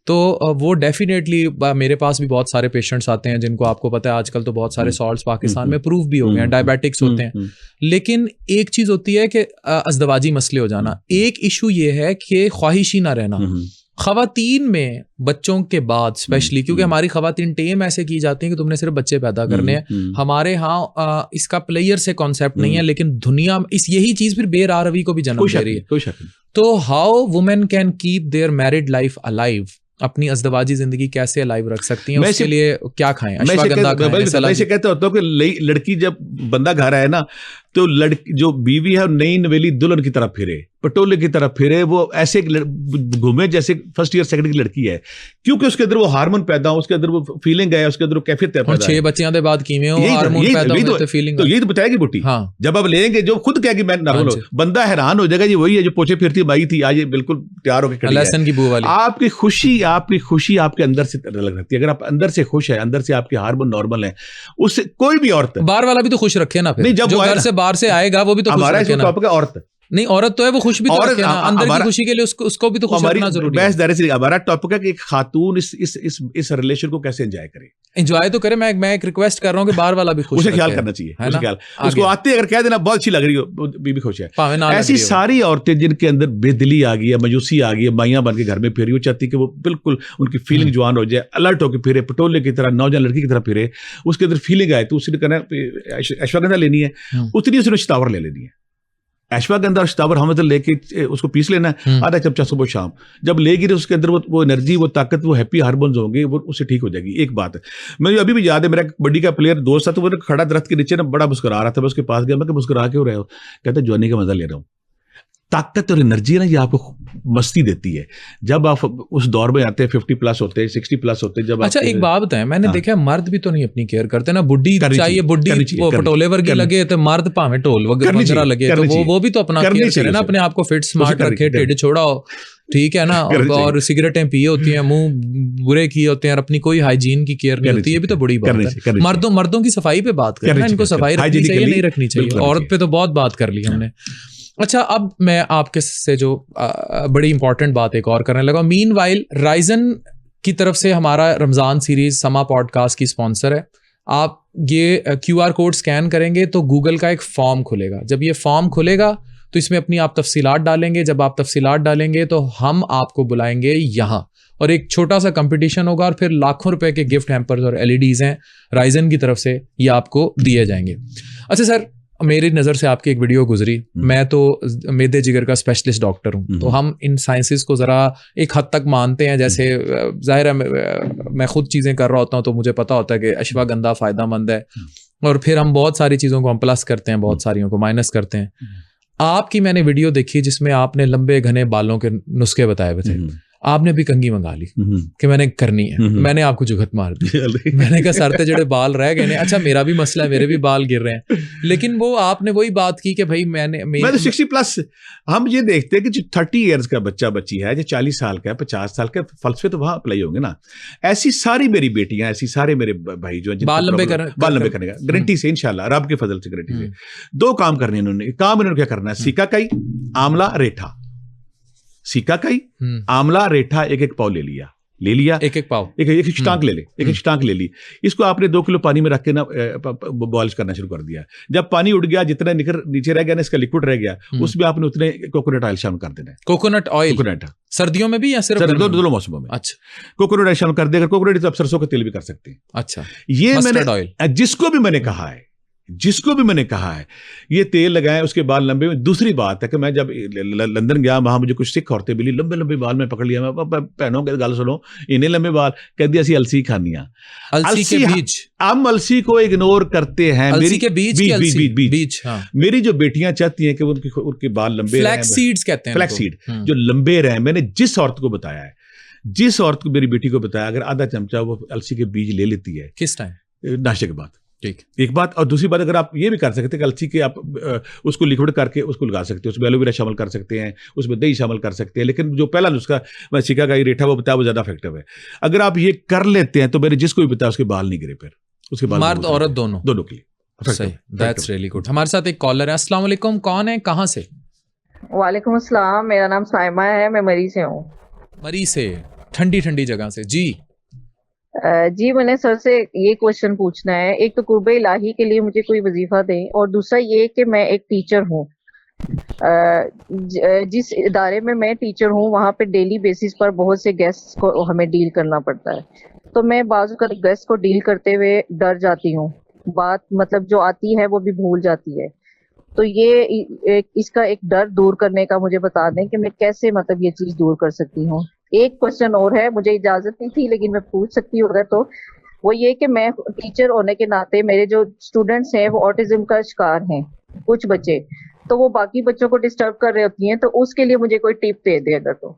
तो वो डेफिनेटली, मेरे पास भी बहुत सारे पेशेंट्स आते हैं जिनको आपको पता है आजकल तो बहुत सारे सॉल्ट्स पाकिस्तान में प्रूव भी हो गए हैं, डायबिटिक्स होते हैं। लेकिन एक चीज होती है कि अज़दवाजी मसले हो जाना, एक इशू ये है कि ख्वाहिश ही ना रहना। खवातीन में बच्चों के बाद स्पेशली, क्योंकि हमारी खवातीन टेम ऐसे की जाती हैं कि तुमने सिर्फ बच्चे पैदा करने हैं। हमारे यहाँ इसका प्लेयर से कॉन्सेप्ट नहीं है, लेकिन दुनिया यही चीज फिर बेरारवी को भी जन्म दे रही है। तो how women can keep their married life alive, अपनी अज़दवाजी जिंदगी कैसे अलाइव रख सकती हैं, उसके लिए क्या खाएं? अश्वगंधा खाएं? मैं इसे कहता होता हूँ कि लड़की जब बंदा घर आए ना, तो लड़की जो बीवी है नई नवेली दुल्हन की तरफ फिरे, पटोले की तरफ फिरे, वो ऐसे घूमे जैसे फर्स्ट ईयर सेकंड की लड़की है, क्योंकि उसके अंदर वो हार्मोन पैदा हो, उसके अंदर वो फीलिंग है, उसके अंदर वो कैफियत पैदा है। 6 बच्चियां दे बाद कीमे हो, हार्मोन पैदा हो, तो फीलिंग, तो यही तो बताएगी बुटी। हाँ, जब अब लेंगे, जो खुद कहेगी मैं नॉर्मल हूं, बंदा हैरान हो जाएगा, ये वही है जो पोछे फिरती माई थी, आज ये बिल्कुल तैयार होकर खड़ी है, लहसुन की बू वाली। आपकी खुशी आपके अंदर से अलग रहती है। अगर आप अंदर से खुश है, अंदर से आपके हार्मोन नॉर्मल है, उससे कोई भी औरत, बाहर वाला भी तो खुश रखे ना, फिर जो घर से बाहर से आएगा वो भी तो हमारा टॉपिक है। औरत नहीं, औरत तो है, वो खुश भी तो रखे ना, अंदर की खुशी के लिए उसको भी तो खुश रखना जरूरी है। हमारा टॉपिक है कि एक खातून इस रिलेशन को कैसे एंजॉय करे। एंजॉय तो करे, मैं एक रिक्वेस्ट कर रहा हूँ कि बाहर वाला भी खुश, उसे ख्याल करना चाहिए, उसे ख्याल, उसको आते अगर कह देना बहुत अच्छी लग रही हो, बीबी खुश है। ऐसी सारी औरतें जिनके अंदर बेदिली आ गई है, मायूसी आ गई है, माइयां बन के घर में फिरी, वो चाहती कि वो बिल्कुल उनकी फीलिंग जवान हो जाए, अलर्ट होकर फिरे, पटोले की तरह, नौजवान लड़की की तरह फिरे, उसके अंदर फीलिंग आए, तो उसने कहना अश्वगंधा लेनी है, उतनी उसने शतावर ले लेनी है। अश्वगंधा और शतावर हम लेके उसको पीस लेना है, आधा चमचा सुबह शाम। जब लेगी तो उसके अंदर वो एनर्जी, वो ताकत, वो हैप्पी हार्मोन्स होंगे, वो उससे ठीक हो जाएगी। एक बात है, मुझे अभी भी याद है, मेरा कबड्डी का प्लेयर दोस्त था, तो वो खड़ा दरख्त के नीचे ना बड़ा मुस्कुरा रहा था, मैं उसके पास गया, मैं मुस्कुरा क्यों रहे हो? कहता जवानी का मजा ले रहा हूँ। ताकत और एनर्जी है ना, ये आपको मस्ती देती है। जब आप उस दौर में आते हैं 50+ होते हैं, 60+ होते हैं, जब अच्छा एक बात बताएं, मैंने देखा है मर्द भी तो नहीं अपनी केयर करते ना, बुढ़ी चाहिए, बुढ़ी वो पटोले वर्गी लगे तो मर्द भावे ढोल वगैरह लगे, तो वो भी तो अपना केयर करे ना, अपने आप को फिट स्मार्ट रखे, ढिड छोड़ा हो, ठीक है ना, और सिगरेटें पिए होती हैं, मुंह बुरे किए होते हैं, और अपनी कोई हाइजीन की केयर नहीं होती, ये भी तो बड़ी बात है। मर्दों की सफाई पे बात करें ना, इनको सफाई रखनी चाहिए, नहीं रखनी चाहिए। औरत पे तो बहुत बात कर ली हमने। अच्छा, अब मैं आपके से जो बड़ी इंपॉर्टेंट बात एक और करने लगा। मीनवाइल राइजन की तरफ से हमारा रमज़ान सीरीज समा पॉडकास्ट की स्पॉन्सर है। आप ये QR कोड स्कैन करेंगे तो गूगल का एक फॉर्म खुलेगा। जब ये फॉर्म खुलेगा तो इसमें अपनी आप तफसीलात डालेंगे। जब आप तफसीलात डालेंगे तो हम आपको बुलाएंगे यहाँ, और एक छोटा सा कंपटीशन होगा, और फिर लाखों रुपए के गिफ्ट हैम्पर्स और LEDs हैं राइजन की तरफ से, ये आपको दिए जाएंगे। अच्छा सर, मेरी नज़र से आपकी एक वीडियो गुजरी, मैं तो मेदे जिगर का स्पेशलिस्ट डॉक्टर हूँ, तो हम इन साइंसेस को ज़रा एक हद तक मानते हैं। जैसे ज़ाहिर है मैं खुद चीज़ें कर रहा होता हूँ तो मुझे पता होता है कि अश्वगंधा फ़ायदेमंद है, और फिर हम बहुत सारी चीज़ों को हम प्लस करते हैं, बहुत सारियों को माइनस करते हैं। आपकी मैंने वीडियो देखी जिसमें आपने लंबे घने बालों के नुस्खे बताए हुए थे, आपने भी कंघी मंगा ली कि मैंने करनी है। मैंने आपको जुगत मार दी, मैंने कहा सर ते जड़े बाल रह गए ने, अच्छा मेरा भी मसला है, मेरे भी बाल गिर रहे हैं, लेकिन वो आपने वही बात की कि भाई मैं 60+। हम ये देखते हैं कि जो 30 ईयर्स का बच्चा बच्ची है, जो 40 साल का है, 50 साल का, फलसफे तो वहां अप्लाई होंगे ना। ऐसी सारी मेरी बेटियां, ऐसी सारे मेरे भाई जो बाल लंबे करने का गारंटी से, इंशाल्लाह रब के फजल से गारंटी से 2 काम करने इन्होंने। काम इन्होंने क्या करना है, सिकाकाई, आंवला, रेठा। सिकाकाई, आंवला, रेठा एक पाव ले लिया, एक पाव, एक स्टांक ले ले, एक स्टांक ले ली। इसको आपने 2 किलो पानी में रख के ना बॉयल करना शुरू कर दिया। जब पानी उड़ गया, जितना नीचे रह गया ना, इसका लिक्विड रह गया, उसमें आपने उतने कोकोनट ऑयल शामिल कर देना है। कोकोनट सर्दियों में भी या सिर्फ दोनों मौसमों में? अच्छा, कोकोनट ऑयल शामिल कर देगा। कोकोनट तो आप सरसों का तेल भी कर सकते हैं। अच्छा, ये मैंने जिसको भी मैंने कहा है ये तेल लगाएं, उसके बाल लंबे। दूसरी बात है कि मैं जब लंदन गया, वहां मुझे कुछ सिख औरतें मिली, लंबे लंबे बाल में पकड़ लिया। मैं भैनों के गल सुनो, इन्हें लंबे बाल, कह दिया असि अलसी खानी आ। अलसी के बीज, हम अलसी को इग्नोर करते हैं। अलसी के बीज। मेरी जो बेटियां चाहती हैं कि उनके बाल लंबे, फ्लैक्स सीड्स कहते हैं, फ्लैक्स सीड जो लंबे रहे। मैंने जिस औरत को बताया है, जिस औरत को, मेरी बेटी को बताया, अगर आधा चमचा वो अलसी के बीज ले लेती है, किस टाइम, नाश्ते के बाद, ठीक, एक बात। और दूसरी बात, अगर आप ये भी कर सकते हैं कि अलसी के आप उसको लिक्विड करके उसको लगा सकते हैं, उसमें एलोवेरा शामिल कर सकते हैं, उसमें दही शामिल कर सकते हैं। लेकिन जो पहला नुस्खा मैं सिकाकाई, रेठा वो बताया, वो ज्यादा इफेक्टिव है। अगर आप ये कर लेते हैं तो मेरे जिसको भी बताया उसके बाल नहीं गिरे, फिर उसके बाल, मर्द औरत दोनों के लिए सही। That's really good. हमारे साथ एक कॉलर है। अस्सलाम वालेकुम, कौन है, कहाँ से? वालेकुम अस्सलाम, मेरा नाम साइमा है, मैं मरी से हूँ। मरी से, ठंडी ठंडी जगह से। जी, मैंने सर से ये क्वेश्चन पूछना है। एक तो कुर्बे इलाही के लिए मुझे कोई वजीफा दें, और दूसरा ये कि मैं एक टीचर हूँ। जिस इदारे में मैं टीचर हूँ वहाँ पे डेली बेसिस पर बहुत से गेस्ट्स को हमें डील करना पड़ता है, तो मैं बाज़ गेस्ट को डील करते हुए डर जाती हूँ। बात मतलब जो आती है वो भी भूल जाती है। तो ये इसका एक डर दूर करने का मुझे बता दें कि मैं कैसे मतलब ये चीज़ दूर कर सकती हूँ। एक क्वेश्चन और है, मुझे इजाजत नहीं थी लेकिन मैं पूछ सकती हूँ अगर, तो वो ये कि मैं टीचर होने के नाते मेरे जो स्टूडेंट्स हैं वो ऑटिज्म का शिकार हैं, कुछ बच्चे, तो वो बाकी बच्चों को डिस्टर्ब कर रही होती हैं, तो उसके लिए मुझे कोई टिप दे दे अगर। तो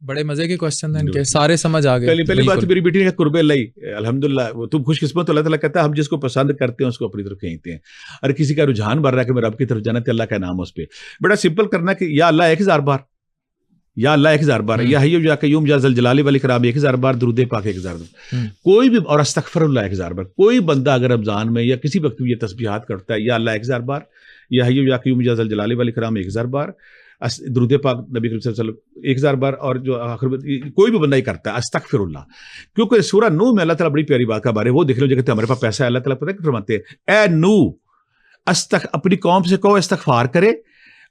बड़े मजे के क्वेश्चन हैं इनके, सारे समझ आ गए। पहली बात, मेरी बेटी ने कुर्बे लाई, अल्हम्दुलिल्लाह, वो तुम खुशकिस्मत, अल्लाह ताला कहता है हम जिसको पसंद करते हैं उसको अपनी तरफ खींचते हैं। अरे किसी का रुझान बढ़ रहा है कि मैं रब की तरफ जाना, तो अल्लाह का नाम उस पर बड़ा सिंपल करना कि या अल्लाह 1000 बार, या अल्लाह 1000 बार, या हय्यु या कय्यूम या ज़ल जलाली वल इकराम 1000 बार, दुरूद पाक 1000 बार, कोई भी, और अस्तगफिरुल्लाह 1000 बार। कोई बंदा अगर रमजान में या किसी वक्त ये तस्बीहात करता है, या अल्लाह 1000 बार, या हय्यु या कय्यूम या ज़ल जलाली वल इकराम 1000 बार, दुरूद पाक नबी करीम सल्लल्लाहु अलैहि वसल्लम 1000 बार, और जो आखिर कोई भी बंदा ही करता है अस्तगफिरुल्लाह। क्योंकि सूरह नूह में अल्लाह ताला बड़ी प्यारी बात का बारे वो देख लो, जगह हमारे पास पैसा है, अल्लाह ताला पता है फरमाते हैं, ए नूह अपनी कौम से कहो इस्तगफार करे,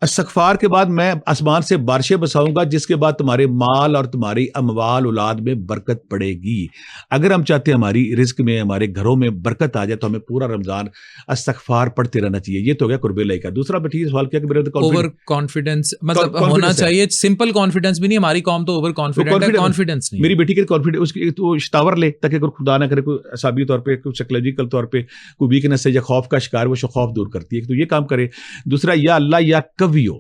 इस्तगफार के बाद मैं आसमान से बारिशें बरसाऊंगा, जिसके बाद तुम्हारे माल और तुम्हारी अमवाल औलाद में बरकत पड़ेगी। अगर हम चाहते हैं हमारी रिस्क में, हमारे घरों में बरकत आ जाए, तो हमें पूरा रमजान इस्तगफार पढ़ते रहना चाहिए। ये तो हो गया कुर्बे इलाही का। दूसरा बेटी सवाल किया कि मेरे ओवर कॉन्फिडेंस मतलब होना चाहिए, सिंपल कॉन्फिडेंस भी नहीं, हमारी कौम तो ओवर कॉन्फिडेंट है, कॉन्फिडेंस नहीं। मेरी बेटी के कॉन्फिडेंस, उसकी तो शतावर ले, ताकि अगर खुदा ना करे कोई असाबी तौर पे, कोई साइकोलॉजिकल तौर पे कोई वीकनेस है या खौफ का शिकार, वो खौफ दूर करती है, तो ये काम करे। दूसरा, या अल्लाह या कवियो,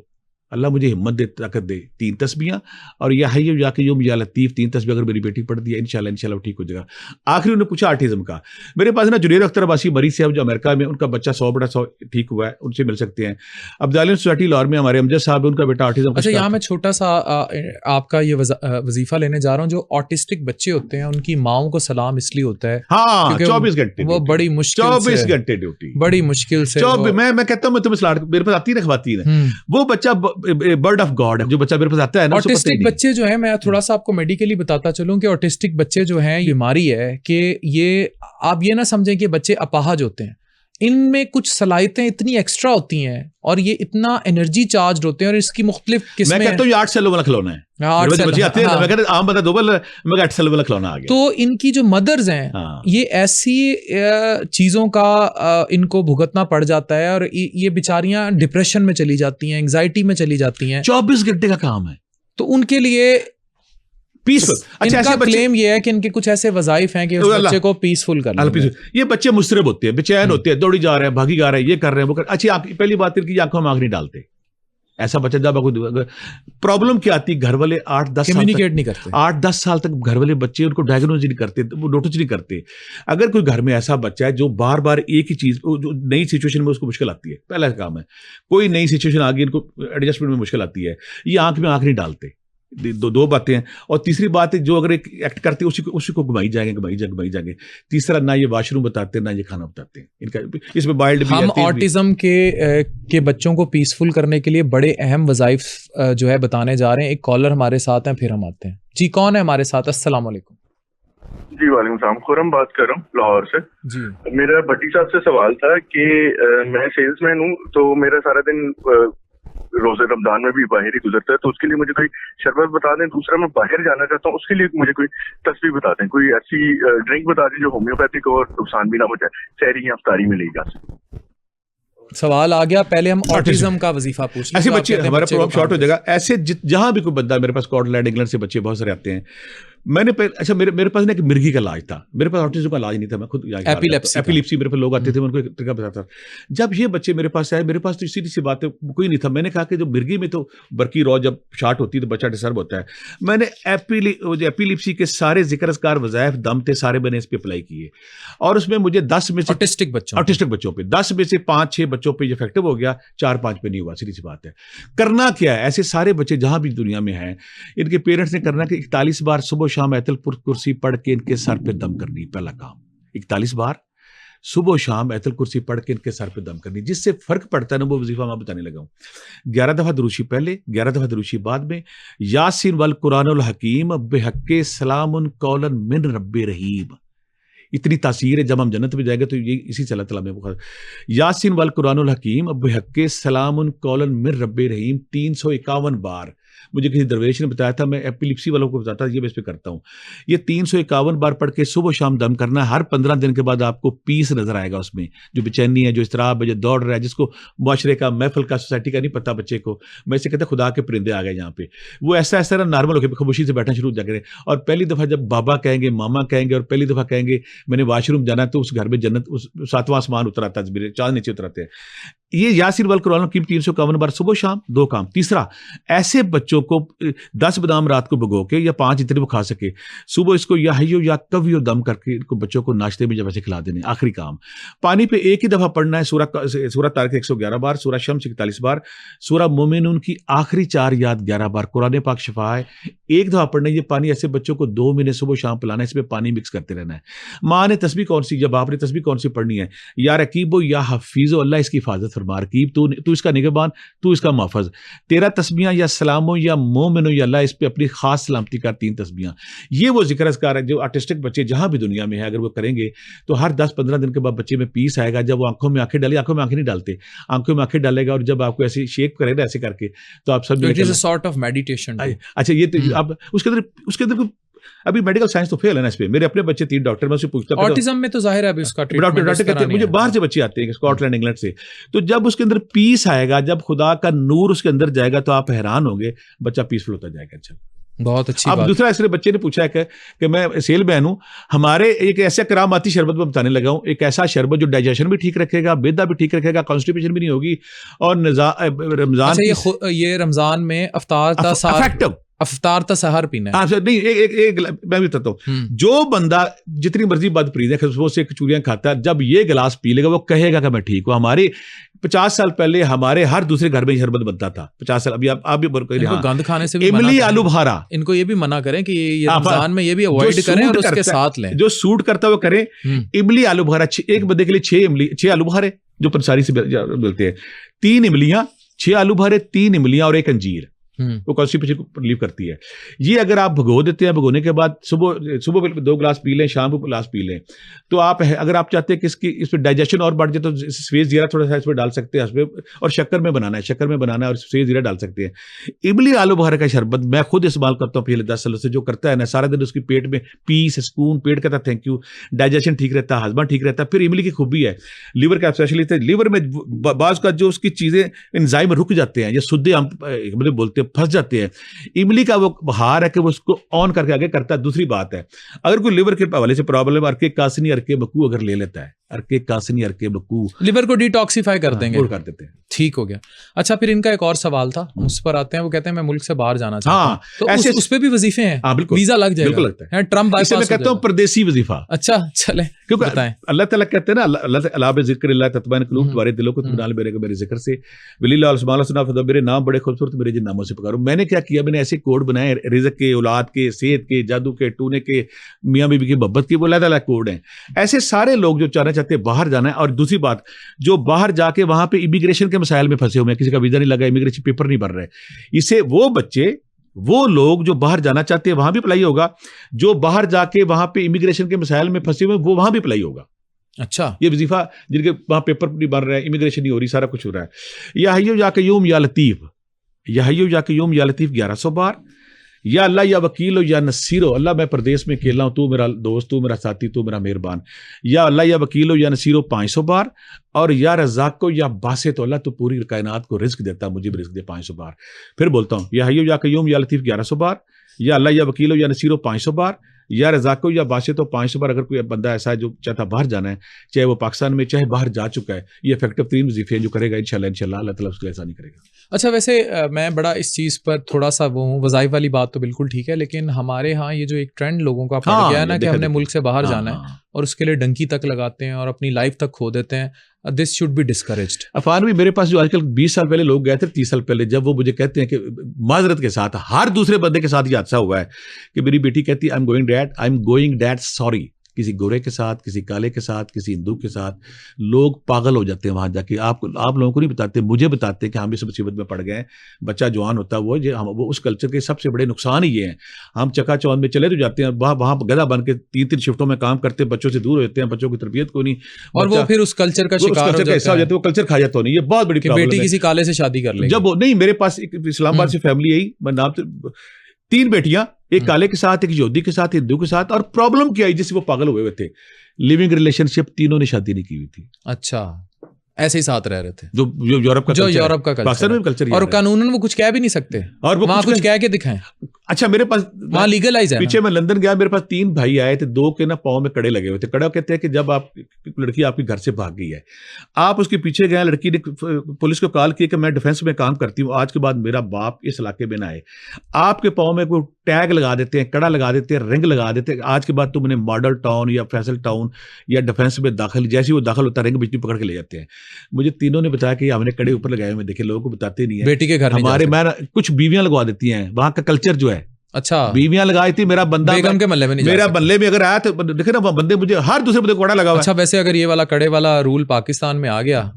अल्लाह मुझे हिम्मत दे, ताकत दे, 3 तस्बीहां और या हय्यु या क़य्यूम या लतीफ़ 3 तस्बीह अगर मेरी बेटी पढ़ दी है इंशाल्लाह ठीक हो जाएगा। आखिरी उन्होंने पूछा ऑटिज्म का। मेरे पास ना जुनैर अख्तर अब्बासी मरीज साहब जो अमेरिका में, उनका बच्चा 100/100 ठीक हुआ है, उनसे मिल सकते हैं। अब्दालियन सोसाइटी लाहौर में हमारे अमजद साहब, उनका बेटा ऑटिज्म। अच्छा, यहाँ मैं छोटा सा आपका ये वजीफा लेने जा रहा हूँ। जो ऑटिस्टिक बच्चे होते हैं उनकी माओं को सलाम इसलिए होता है, हाँ, 24 घंटे वो बड़ी मुश्किल 24 घंटे ड्यूटी, बड़ी मुश्किल से मैं कहता हूँ, मैं तुम्हें सलाह, मेरे पास आती है खवातीन है, वो बच्चा बर्ड ऑफ गॉड है जो बच्चा मेरे पास आता है ना। ऑटिस्टिक बच्चे जो है, मैं थोड़ा सा आपको मेडिकली बताता चलूं कि ऑटिस्टिक बच्चे जो हैं, ये बीमारी है कि ये आप ये ना समझें कि बच्चे अपाहज होते हैं, इनमें कुछ सलाहियतें इतनी एक्स्ट्रा होती हैं और ये इतना एनर्जी चार्ज होते हैं और इसकी मुख्तलिफ किस्में। मैं कहता हूँ 8 सालों वाला खिलौना है, 8 साल बच्चे आते हैं, मैं कहता हूं आम बंदा 2 बार, मैं 8 साल वाला खिलौना आ गया। तो इनकी जो मदर्स हैं, ये ऐसी चीजों का इनको भुगतना पड़ जाता है और ये बेचारियां डिप्रेशन में चली जाती हैं, एंग्जाइटी में चली जाती हैं। 24 घंटे का काम है, तो उनके लिए पीसफुल। अच्छा, इनका क्लेम ये है कि इनके कुछ ऐसे वज़ाइफ हैं कि उस बच्चे को पीसफुल करना है। ये बच्चे मुस्तरब होते हैं, बेचैन होते हैं, दौड़ी जा रहे हैं, भागी जा रहे हैं, ये कर रहे हैं, वो कर। अच्छी आप पहली बात की आंखों में आंख नहीं डालते। ऐसा बच्चा जब प्रॉब्लम क्या आती है, घर वाले 8-10 कम्युनिकेट नहीं करते, 8-10 साल तक घर वाले बच्चे उनको डायग्नोज नहीं करते, वो नोटिस नहीं करते। अगर कोई घर में ऐसा बच्चा है जो बार बार एक ही चीज, जो नई सिचुएशन में उसको मुश्किल आती है, पहला काम है, कोई नई सिचुएशन आ गई, इनको एडजस्टमेंट में मुश्किल आती है, ये आंख में आंख नहीं डालते। दो बातें हैं। और तीसरी बात है, जो अगर एक एक्ट करते हैं उसी को घुमाई जाएंगे। तीसरा, ना ये वॉशरूम बताते हैं, ना ये खाना बताते हैं। इनका इसमें बाइल्ड भी। हम ऑटिज्म के बच्चों को पीसफुल करने के लिए बड़े अहम वज़ाइफ जो है बताने जा रहे हैं। एक कॉलर हमारे साथ हैं, फिर हम आते हैं। जी, कौन है हमारे साथ? अस्सलाम वालेकुम। जी वालेकुम सलाम, खुरम बात कर रहा हूँ लाहौर से। जी, मेरा भट्टी साहब से सवाल था कि मैं सेल्समैन हूँ, तो मेरा सारा दिन रोजे रमजान में भी बाहर ही गुजरता है, तो उसके लिए मुझे कोई शरबत बता दें। दूसरा, मैं बाहर जाना चाहता हूँ, उसके लिए मुझे कोई तस्वीर बता दें, कोई ऐसी ड्रिंक बता दें जो होम्योपैथिक और नुकसान भी ना पहुंचाए, सहरी या अफ्तारी में ले जा सके। सवाल आ गया, पहले हम ऑटिज्म का वजीफा पूछ। ऐसे बच्चे, हमारा प्रोग्राम शॉर्ट हो जाएगा। ऐसे जहां भी कोई बंदा, मेरे पास स्कॉटलैंड इंग्लैंड से बच्चे बहुत सारे आते हैं। मैंने अच्छा, मेरे पास ना एक मिर्गी का इलाज था, मेरे पास ऑटिज्म का इलाज नहीं था, मैं खुद एपिलेप्सी मेरे पास लोग आते थे, मैं उनको एक तरीका बताता। जब ये बच्चे मेरे पास आए, मेरे पास तो सीधी सी बात है, कोई नहीं था। मैंने कहा कि जो मिर्गी में तो बरकी रॉ जब शार्ट होती है तो बच्चा डिस्टर्ब होता है। मैंने एपिलेप्सी के सारे जिक्रकार वज़ाइफ दम थे, सारे मैंने इस पर अप्लाई किए और उसमें मुझे 10 में से ऑटिस्टिक बच्चों पे 10 में से 5-6 बच्चों पे इफेक्टिव हो गया, 4-5 पे नहीं हुआ। सीधी सी बात है। करना क्या है, ऐसे सारे बच्चे जहां भी दुनिया में हैं, इनके पेरेंट्स ने करना कि 41 बार सुबह शाम आयतुल कुर्सी पढ़ के इनके सर पे दम करनी। पहला काम 41 बार सुबह शाम आयतुल कुर्सी पढ़ के इनके सर पे दम करनी। जिससे फर्क पड़ता है ना, वो वजीफा मैं बताने लगा हूं। 11 दफा दुरूशी पहले, 11 दफा दुरूशी बाद में। यासीन वल कुरानुल हकीम बेहक्के सलामुन कौलन मिन रब्बे रहीम। इतनी तासीर है, जब हम जन्नत में जाएंगे तो ये इसी से अल्लाह तआला में। यासीन वल कुरानुल हकीम बेहक्के सलामुन कौलन मिन रब्बे रहीम 351 बार। मुझे किसी दरवेश ने बताया था, मैं एपिलिप्सी वालों को बताता, ये मैं इस पे करता हूँ। ये 351 बार पढ़ के सुबह शाम दम करना है। हर 15 दिन के बाद आपको पीस नजर आएगा उसमें, जो बेचैनी है, जो इस्तराब है, जो दौड़ रहा है, जिसको मुआशरे का, महफिल का, सोसाइटी का नहीं पता बच्चे को। मैं इसे कहता खुदा के परिंदे आ गए यहाँ पे। वो ऐसा ना नॉर्मल होकर खामोशी से बैठना शुरू हो जाएंगे। और पहली दफा जब बाबा कहेंगे, मामा कहेंगे और पहली दफा कहेंगे मैंने वाशरूम जाना, तो उस घर में जन्नत, उस 7वां आसमान उतर आता है, चांद नीचे उतराते हैं। ये यासीन वल कुरान की 351 बार सुबह शाम 2 काम। तीसरा, ऐसे बच्चों को 10 बादाम रात को भिगो के, या 5 जितने वो खा सके, सुबह इसको या हयो या कवियो दम करके इनको बच्चों को नाश्ते में जब ऐसे खिला देने। आखिरी काम, पानी पे एक ही दफा पढ़ना है सूरह तारिक 111 बार, सूरह शम्स 41 बार, सूरह मोमिनून की आखिरी 4 याद 11 बार, कुरान पाक शिफा है, एक दफा पढ़ना है। ये पानी ऐसे बच्चों को 2 महीने सुबह शाम पिलाना है, इसमें पानी मिक्स करते रहना है। माँ ने तस्बीह कौन सी, जब आपने तस्बीह कौन सी पढ़नी है, या रकीबो या हफीजो, अल्लाह इसकी हिफाजत फरमा, रकीब तू इसका निगहबान, तू इसका महफज। 13 तस्बीहां, या सलामो या मोमिनो या अल्लाह इस पे अपनी खास सलामती का 3 तस्बीहां। ये वो जिक्र अस्कार है जो आर्टिस्टिक बच्चे जहां भी दुनिया में है, अगर वो करेंगे तो हर 10-15 दिन के बाद बच्चे में पीस आएगा। जब वो आंखों में आंखें डाले, आंखों में आंखें नहीं डालते, आंखों में आंखें डालेगा, और जब आपको ऐसे शेक करेगा ऐसे करके, तो आप सब सॉर्ट ऑफ मेडिटेशन। अच्छा, ये तो अब उसके अंदर अभी मेडिकल साइंस तो फेल है ना इस पे। मेरे अपने बच्चे 3 डॉक्टर, मैं उससे पूछता हूं ऑटिज्म में तो जाहिर है अभी उसका ट्रीटमेंट, डॉक्टर कहते हैं मुझे बाहर से बच्चे आते हैं स्कॉटलैंड इंग्लैंड से, तो जब उसके अंदर पीस आएगा, जब खुदा का नूर उसके अंदर जाएगा, तो आप हैरान होंगे, बच्चा पीसफुल होता जाएगा। अच्छा, बहुत अच्छी अब बात। दूसरा ऐसे बच्चे ने पूछा है कि मैं सेल मैन हूँ, हमारे एक ऐसा करामाती शरबत मैं बताने लगा हूँ, एक ऐसा शरबत जो डाइजेशन भी ठीक रखेगा, बेदा भी ठीक रखेगा, कॉन्स्टिपेशन भी नहीं होगी, और रमजान अच्छा, ये रमजान में अफ्तार ता सहर पीना है। हाँ नहीं, एक मैं भी बताता हूँ, जो बंदा जितनी मर्जी बदप्रीत है, खुशबू से चूरियां खाता है, जब ये गिलास पी लेगा वो कहेगा कि मैं ठीक हूँ। हमारे 50 साल पहले हमारे हर दूसरे घर में शरबत बनता था, 50 साल। अभी आप भी गंद खाने से भी इमली आलू बुखारा, इनको ये भी मना करें कि ये रमजान में ये भी अवॉइड करें और उसके साथ लें, जो सूट करता है वो करें। इमली आलू बुखारा, एक बंदे के लिए 6 आलू बुखारे जो पंसारी से मिलते हैं, 3 इमलियां, 6 आलू बुखारे, 3 इमलियां और एक अंजीर, वो कॉन्स्टिपेशन को रिलीव करती है। ये अगर आप भगो देते हैं, भगोने के बाद सुबह 2 गिलास पी लें, शाम को गिलास पी लें, तो आप अगर आप चाहते हैं कि इस पर डाइजेशन और बढ़ जाए तो सफेद जीरा थोड़ा सा इसमें डाल सकते हैं, इसमें, और शक्कर में बनाना है और सफेद जीरा डाल सकते हैं। इमली आलू बुखारा का शरबत मैं खुद इस्तेमाल करता हूँ पिछले 10 सालों से। जो करता है ना, सारा दिन उसकी पेट में पीस सुकून, पेट कहता है थैंक यू, डाइजेशन ठीक रहता है, हजमा ठीक रहता है। फिर इमली की खूबी है, लीवर का स्पेशलिस्ट है, लीवर में बाज का जो उसकी चीजें एंजाइम रुक जाते हैं, ये सुद्दे हम मतलब बोलते हैं, फंस जाते हैं। इमली का वो बहार है कि वो उसको ऑन करके आगे करता है। दूसरी बात है, अगर कोई लिवर के हवाले से प्रॉब्लम, अर्के कासनी, अर्के बकू अगर ले लेता है, अर्के कासनी, अर्के बकू, लिवर को डिटॉक्सिफाई कर देंगे, कर देते हैं, ठीक हो गया। अच्छा, फिर इनका एक और सवाल था, उस पर आते हैं। वो कहते हैं मैं मुल्क से बाहर जाना चाहता हूं, तो ऐसे उस पे भी वजीफे हैं? हाँ बिल्कुल, वीजा लग जाएगा, बिल्कुल लगता है। ट्रम्प बाईपास, मैं कहता हूं परदेसी वजीफा। अच्छा चले, क्योंकि बताएं। अल्लाह ताला कहते हैं ना, अल्लाह पे जिक्र अल्लाह तत्माइन कुलूब, तुम्हारे दिलों को तुमने मेरे को मेरे जिक्र से वलीला उस्मान सुना, मेरे नाम बड़े खूबसूरत, मेरे जिन नामों से पुकारो। मैंने क्या किया, मैंने ऐसे कोड बनाए रिज़्क के, औलाद के, सेहत के, जादू के, टूने के, मियाँ बीबी की मोहब्बत की, वो अल्लाह ताला कोड हैं। ऐसे सारे लोग जो चाहना चाहते हैं बाहर जाना है। और दूसरी बात, जो बाहर जाके वहां पे इमिग्रेशन के मसाइल में फंसे हुए हैं, किसी का वीजा नहीं लगा, इमिग्रेशन पेपर नहीं भर रहे, इससे वो बच्चे, वो लोग जो बाहर जाना चाहते हैं वहां भी अप्लाई होगा, जो बाहर जाके वहां पे इमिग्रेशन के मसाइल में फंसे हुए वो वहां भी अप्लाई होगा। अच्छा, ये वजीफा जिनके वहां पेपर नहीं बन रहा है, इमिग्रेशन नहीं हो रही, सारा कुछ हो रहा है। या हय्यो या कय्यूम या लतीफ, या हय्यो या कय्यूम या लतीफ 1100 बार। या अल्लाह या वकील हो या नसीरो, अल्लाह मैं प्रदेश में अकेला हूँ, तू मेरा दोस्त, तू मेरा साथी, तू मेरा मेहरबान। या अल्लाह या वकील हो या नसीरो 500 बार। और या रज़ाक को या बासे, तो अल्लाह तो पूरी कायनात को रिस्क देता, मुझे भी रिस्क दे 500 बार। फिर बोलता हूँ, या हय्यो या कय्यूम या लतीफ 1100 बार। या अल्लाह या वकील हो या नसीरो 500 बार। या रज़ाको या बासे तो 500 बार। अगर कोई बंदा ऐसा है जो चाहता बाहर जाना है, चाहे वो पाकिस्तान में, चाहे बाहर जा चुका है, ये इफेक्टिव 3 वजीफे जो करेगा इंशाल्लाह अल्लाह ताला उसको ऐसा नहीं करेगा। अच्छा, वैसे मैं बड़ा इस चीज़ पर थोड़ा सा वो हूँ, वज़ाइफ वाली बात तो बिल्कुल ठीक है, लेकिन हमारे यहाँ ये जो एक ट्रेंड लोगों का पड़ गया है ना कि हमने मुल्क से बाहर जाना है और उसके लिए डंकी तक लगाते हैं और अपनी लाइफ तक खो देते हैं, this should be discouraged. Afan भी मेरे पास जो आजकल 20 साल पहले लोग गए थे, 30 साल पहले, जब वो मुझे कहते हैं कि माजरत के साथ, हर दूसरे बंदे के साथ ये हादसा हुआ है कि मेरी बेटी कहती है I am going dad sorry, किसी गोरे के साथ, किसी काले के साथ, किसी हिंदू के साथ, लोग पागल हो जाते हैं वहां जाके। आप लोगों को नहीं बताते, मुझे बताते हैं कि हम इस मुसीबत में पड़ गए हैं। बच्चा जवान होता है वो उस कल्चर के सबसे बड़े नुकसान ही ये हैं। हम चकाचौंध में चले तो जाते हैं, वहाँ गधा बन के 3-3 शिफ्टों में काम करते हैं, बच्चों से दूर हो जाते हैं, बच्चों की तरबियत को नहीं, और वो फिर उस कल्चर का शिकार हो जाता है, वो कल्चर खा जाता नहीं। ये बहुत बड़ी प्रॉब्लम है। बेटी किसी काले से शादी कर ले, जब नहीं, मेरे पास एक इस्लामाबाद से फैमिली आई, मैं नाम 3 बेटियां, एक काले के साथ, एक यहूदी के साथ, हिंदू के साथ। और प्रॉब्लम क्या आई, जिससे वो पागल हुए थे, लिविंग रिलेशनशिप, तीनों ने शादी नहीं की हुई थी। अच्छा, ऐसे ही साथ रह रहे थे, जो यूरोप का कल्चर है। और कानूनन वो कुछ कह भी नहीं सकते, और वो वहां कुछ कह के दिखाएं। अच्छा, मेरे पास वहां लीगलाइज है। पीछे मैं लंदन गया, मेरे पास 3 भाई आए थे, 2 के ना पाँव में कड़े लगे हुए थे। कड़ा कहते हैं कि जब आप लड़की आपके घर से भाग गई है, आप उसके पीछे गए, लड़की ने पुलिस को कॉल किया कि मैं डिफेंस में काम करती हूँ, आज के बाद मेरा बाप इस इलाके में ना आए। आपके पाँव में कोई टैग लगा देते हैं, कड़ा लगा देते हैं, रिंग लगा देते हैं, आज के बाद तुमने मॉडल टाउन या फैसल टाउन या डिफेंस में दाखिल, जैसे वो दाखिल होता है, रिंग बिजली पकड़ के ले जाते हैं। मुझे तीनों ने बताया कि हमने कड़े ऊपर लगाए हुए देखे, लोगों को बताते नहीं है। बेटी के घर हमारे मैं कुछ बीवियां लगवा देती हैं, वहां का कल्चर जो है। अच्छा, बीवियां लगाई थी, मेरा बंदा बेगम के महल्ले में नहीं, मेरा महल्ले में अगर आया तो देखे ना, बंदे मुझे हर दूसरे बंदे को कड़ा लगा हुआ। अच्छा, वैसे अगर ये वाला कड़े वाला रूल पाकिस्तान में आ गया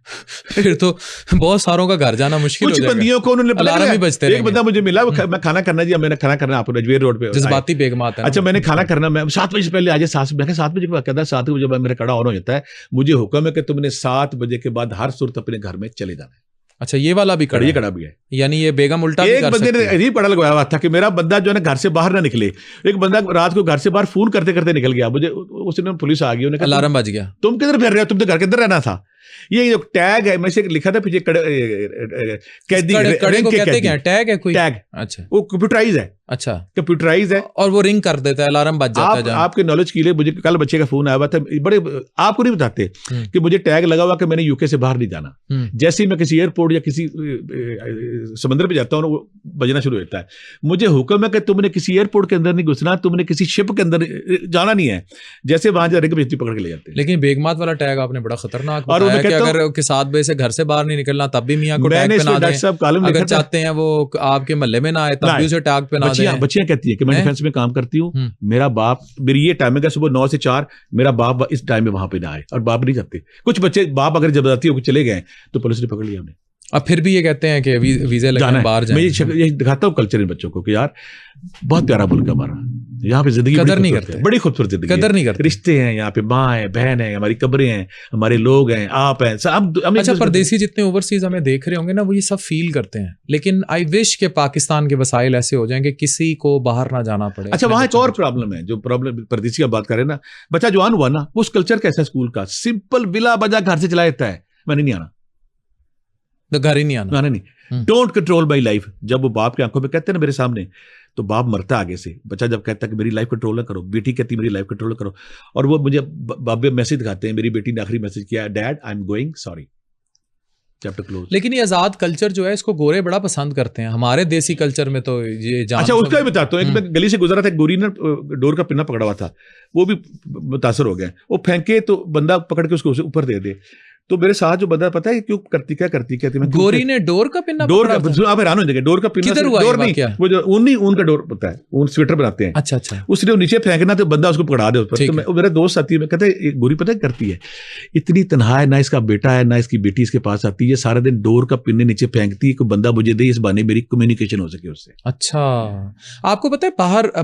फिर तो बहुत सारों का घर जाना मुश्किल हो जाएगा। कुछ बंदियों को उन्होंने अलार्म ही बजते एक बंदा मुझे मिला, मैं खाना करना जी, मैंने खाना करना आप अजमेर रोड पे, जज्बाती बेगम आता है। अच्छा, मैंने खाना करना, मैं 7 बजे से पहले आ जाए, 7 बजे कहता है, 7 बजे मेरा कड़ा ऑन हो जाता है, मुझे हुक्म है कि तुमने 7 बजे के बाद हर सूरत अपने घर में चले जाना है। अच्छा, ये वाला भी कड़ा, ये कड़ा भी है, यानी ये बेगम उल्टा एक बंदे ने यही पड़ा लगवाया हुआ था कि मेरा बंदा जो है ना घर से बाहर ना निकले। एक बंदा रात को घर से बाहर फोन करते करते निकल गया, मुझे उसने पुलिस आ गई, उन्होंने कहा अलार्म बज गया, तुम किधर फिर रहे हो, तुम तो घर के अंदर रहना था। ये जो टैग है, मैं से लिखा था पीछे, कैदी कड़े को कहते क्या, टैग है कोई? टैग, अच्छा, वो कंप्यूटराइज है, अच्छा, कंप्यूटराइज है और वो रिंग कर देता है, अलार्म बज जाता है जहाँ। आपके नॉलेज के लिए मुझे कल बच्चे का फोन आया हुआ था, बड़े आपको नहीं बताते कि मुझे टैग लगा हुआ कि मैंने यूके से बाहर नहीं जाना। जैसे ही मैं किसी एयरपोर्ट या किसी समंदर पे जाता हूँ वो बजना शुरू होता है। मुझे हुक्म है कि तुमने किसी एयरपोर्ट के अंदर नहीं घुसना, तुमने किसी शिप के अंदर जाना नहीं है। जैसे वहां जा रहे बेइज्जती पकड़ के ले जाते हैं। लेकिन बेगमात वाला टैग आपने बड़ा खतरनाक और बताया कि अगर कि 7 बजे से घर से बाहर नहीं निकलना तब भी मियाँ को टैग पहना दें, अगर चाहते हैं वो आपके महल्ले में ना आए तब भी उसे टैग पहना दें। बच्चियां कहती है कि मैं डिफेंस में काम करती हूँ, मेरा बाप, मेरी ये टाइमिंग है सुबह 9 से 4, मेरा बाप इस टाइम में वहां पे ना आए, और बाप नहीं चाहते। कुछ बच्चे बाप अगर जबरदस्ती होकर चले गए तो पुलिस ने पकड़ लिया उन्हें। अब फिर भी ये कहते हैं कि वीजे लगे बाहर जाएं। मैं ये दिखाता हूँ कल्चर इन बच्चों को कि यार बहुत प्यारा मुल्क है हमारा, यहाँ पे जिंदगी कदर नहीं करते, बड़ी खूबसूरत जिंदगी, कदर नहीं करते। रिश्ते हैं यहाँ पे, माँ है, बहन है, हमारी कब्रें हैं, हमारे लोग हैं, आप हैं, सब। अच्छा, परदेसी जितने ओवरसीज हमें देख रहे होंगे ना, वो ये सब फील करते हैं, लेकिन आई विश के पाकिस्तान के वसाइल ऐसे हो जाएं कि किसी को बाहर ना जाना पड़े। अच्छा, वहाँ एक और प्रॉब्लम है, जो प्रॉब्लम परदेसी की बात करें ना, बच्चा जवान हुआ ना, उस कल्चर कैसा स्कूल का, सिंपल बिला बजा घर से चला जाता है, मैंने नहीं आना, तो घर ही नहीं आना, नहीं, डोंट कंट्रोल माई लाइफ। जब वो बाप की आंखों में कहते हैं ना मेरे सामने, तो बाप मरता आगे से। बच्चा जब कहता है कि मेरी लाइफ कंट्रोल करो, बेटी कहती है मेरी लाइफ कंट्रोल करो, और वो मुझे बाप मैसेज दिखाते हैं, मेरी बेटी ने आखिरी मैसेज किया, dad I am going, sorry, chapter close. लेकिन ये आजाद कल्चर जो है इसको गोरे बड़ा पसंद करते हैं, हमारे देसी कल्चर में तो ये जान। अच्छा, उसका भी बताता हूँ। एक मैं गली से गुजरा था, गोरी ने डोर का पिन्ना पकड़ा हुआ था, वो भी मुतासर हो गया, वो फेंके तो बंदा पकड़ के उसको ऊपर दे दे। तो मेरे साथ जो बंदा, पता है क्यों करती क्या थी, मैं गोरी ने डोर का पिन्ना, डोर का, आप हैरान हो जाएंगे, डोर का पिन्ना, डोर नहीं, वो जो ऊन का डोर होता है, ऊन स्वेटर बनाते हैं। अच्छा अच्छा, उसने वो नीचे फेंकना तो बंदा उसको पकड़ा दे ऊपर। तो मेरा दोस्त साथी है, मैं कहते हैं गोरी पता है करती है, इतनी तनहा है ना, इसका बेटा है ना, इसकी बेटी इसके पास आती है, सारा दिन डोर का पिन्ने नीचे फेंकती है, कोई बंदा मुझे दे, इस बहाने मेरी कम्युनिकेशन हो सके उससे। अच्छा, आपको पता है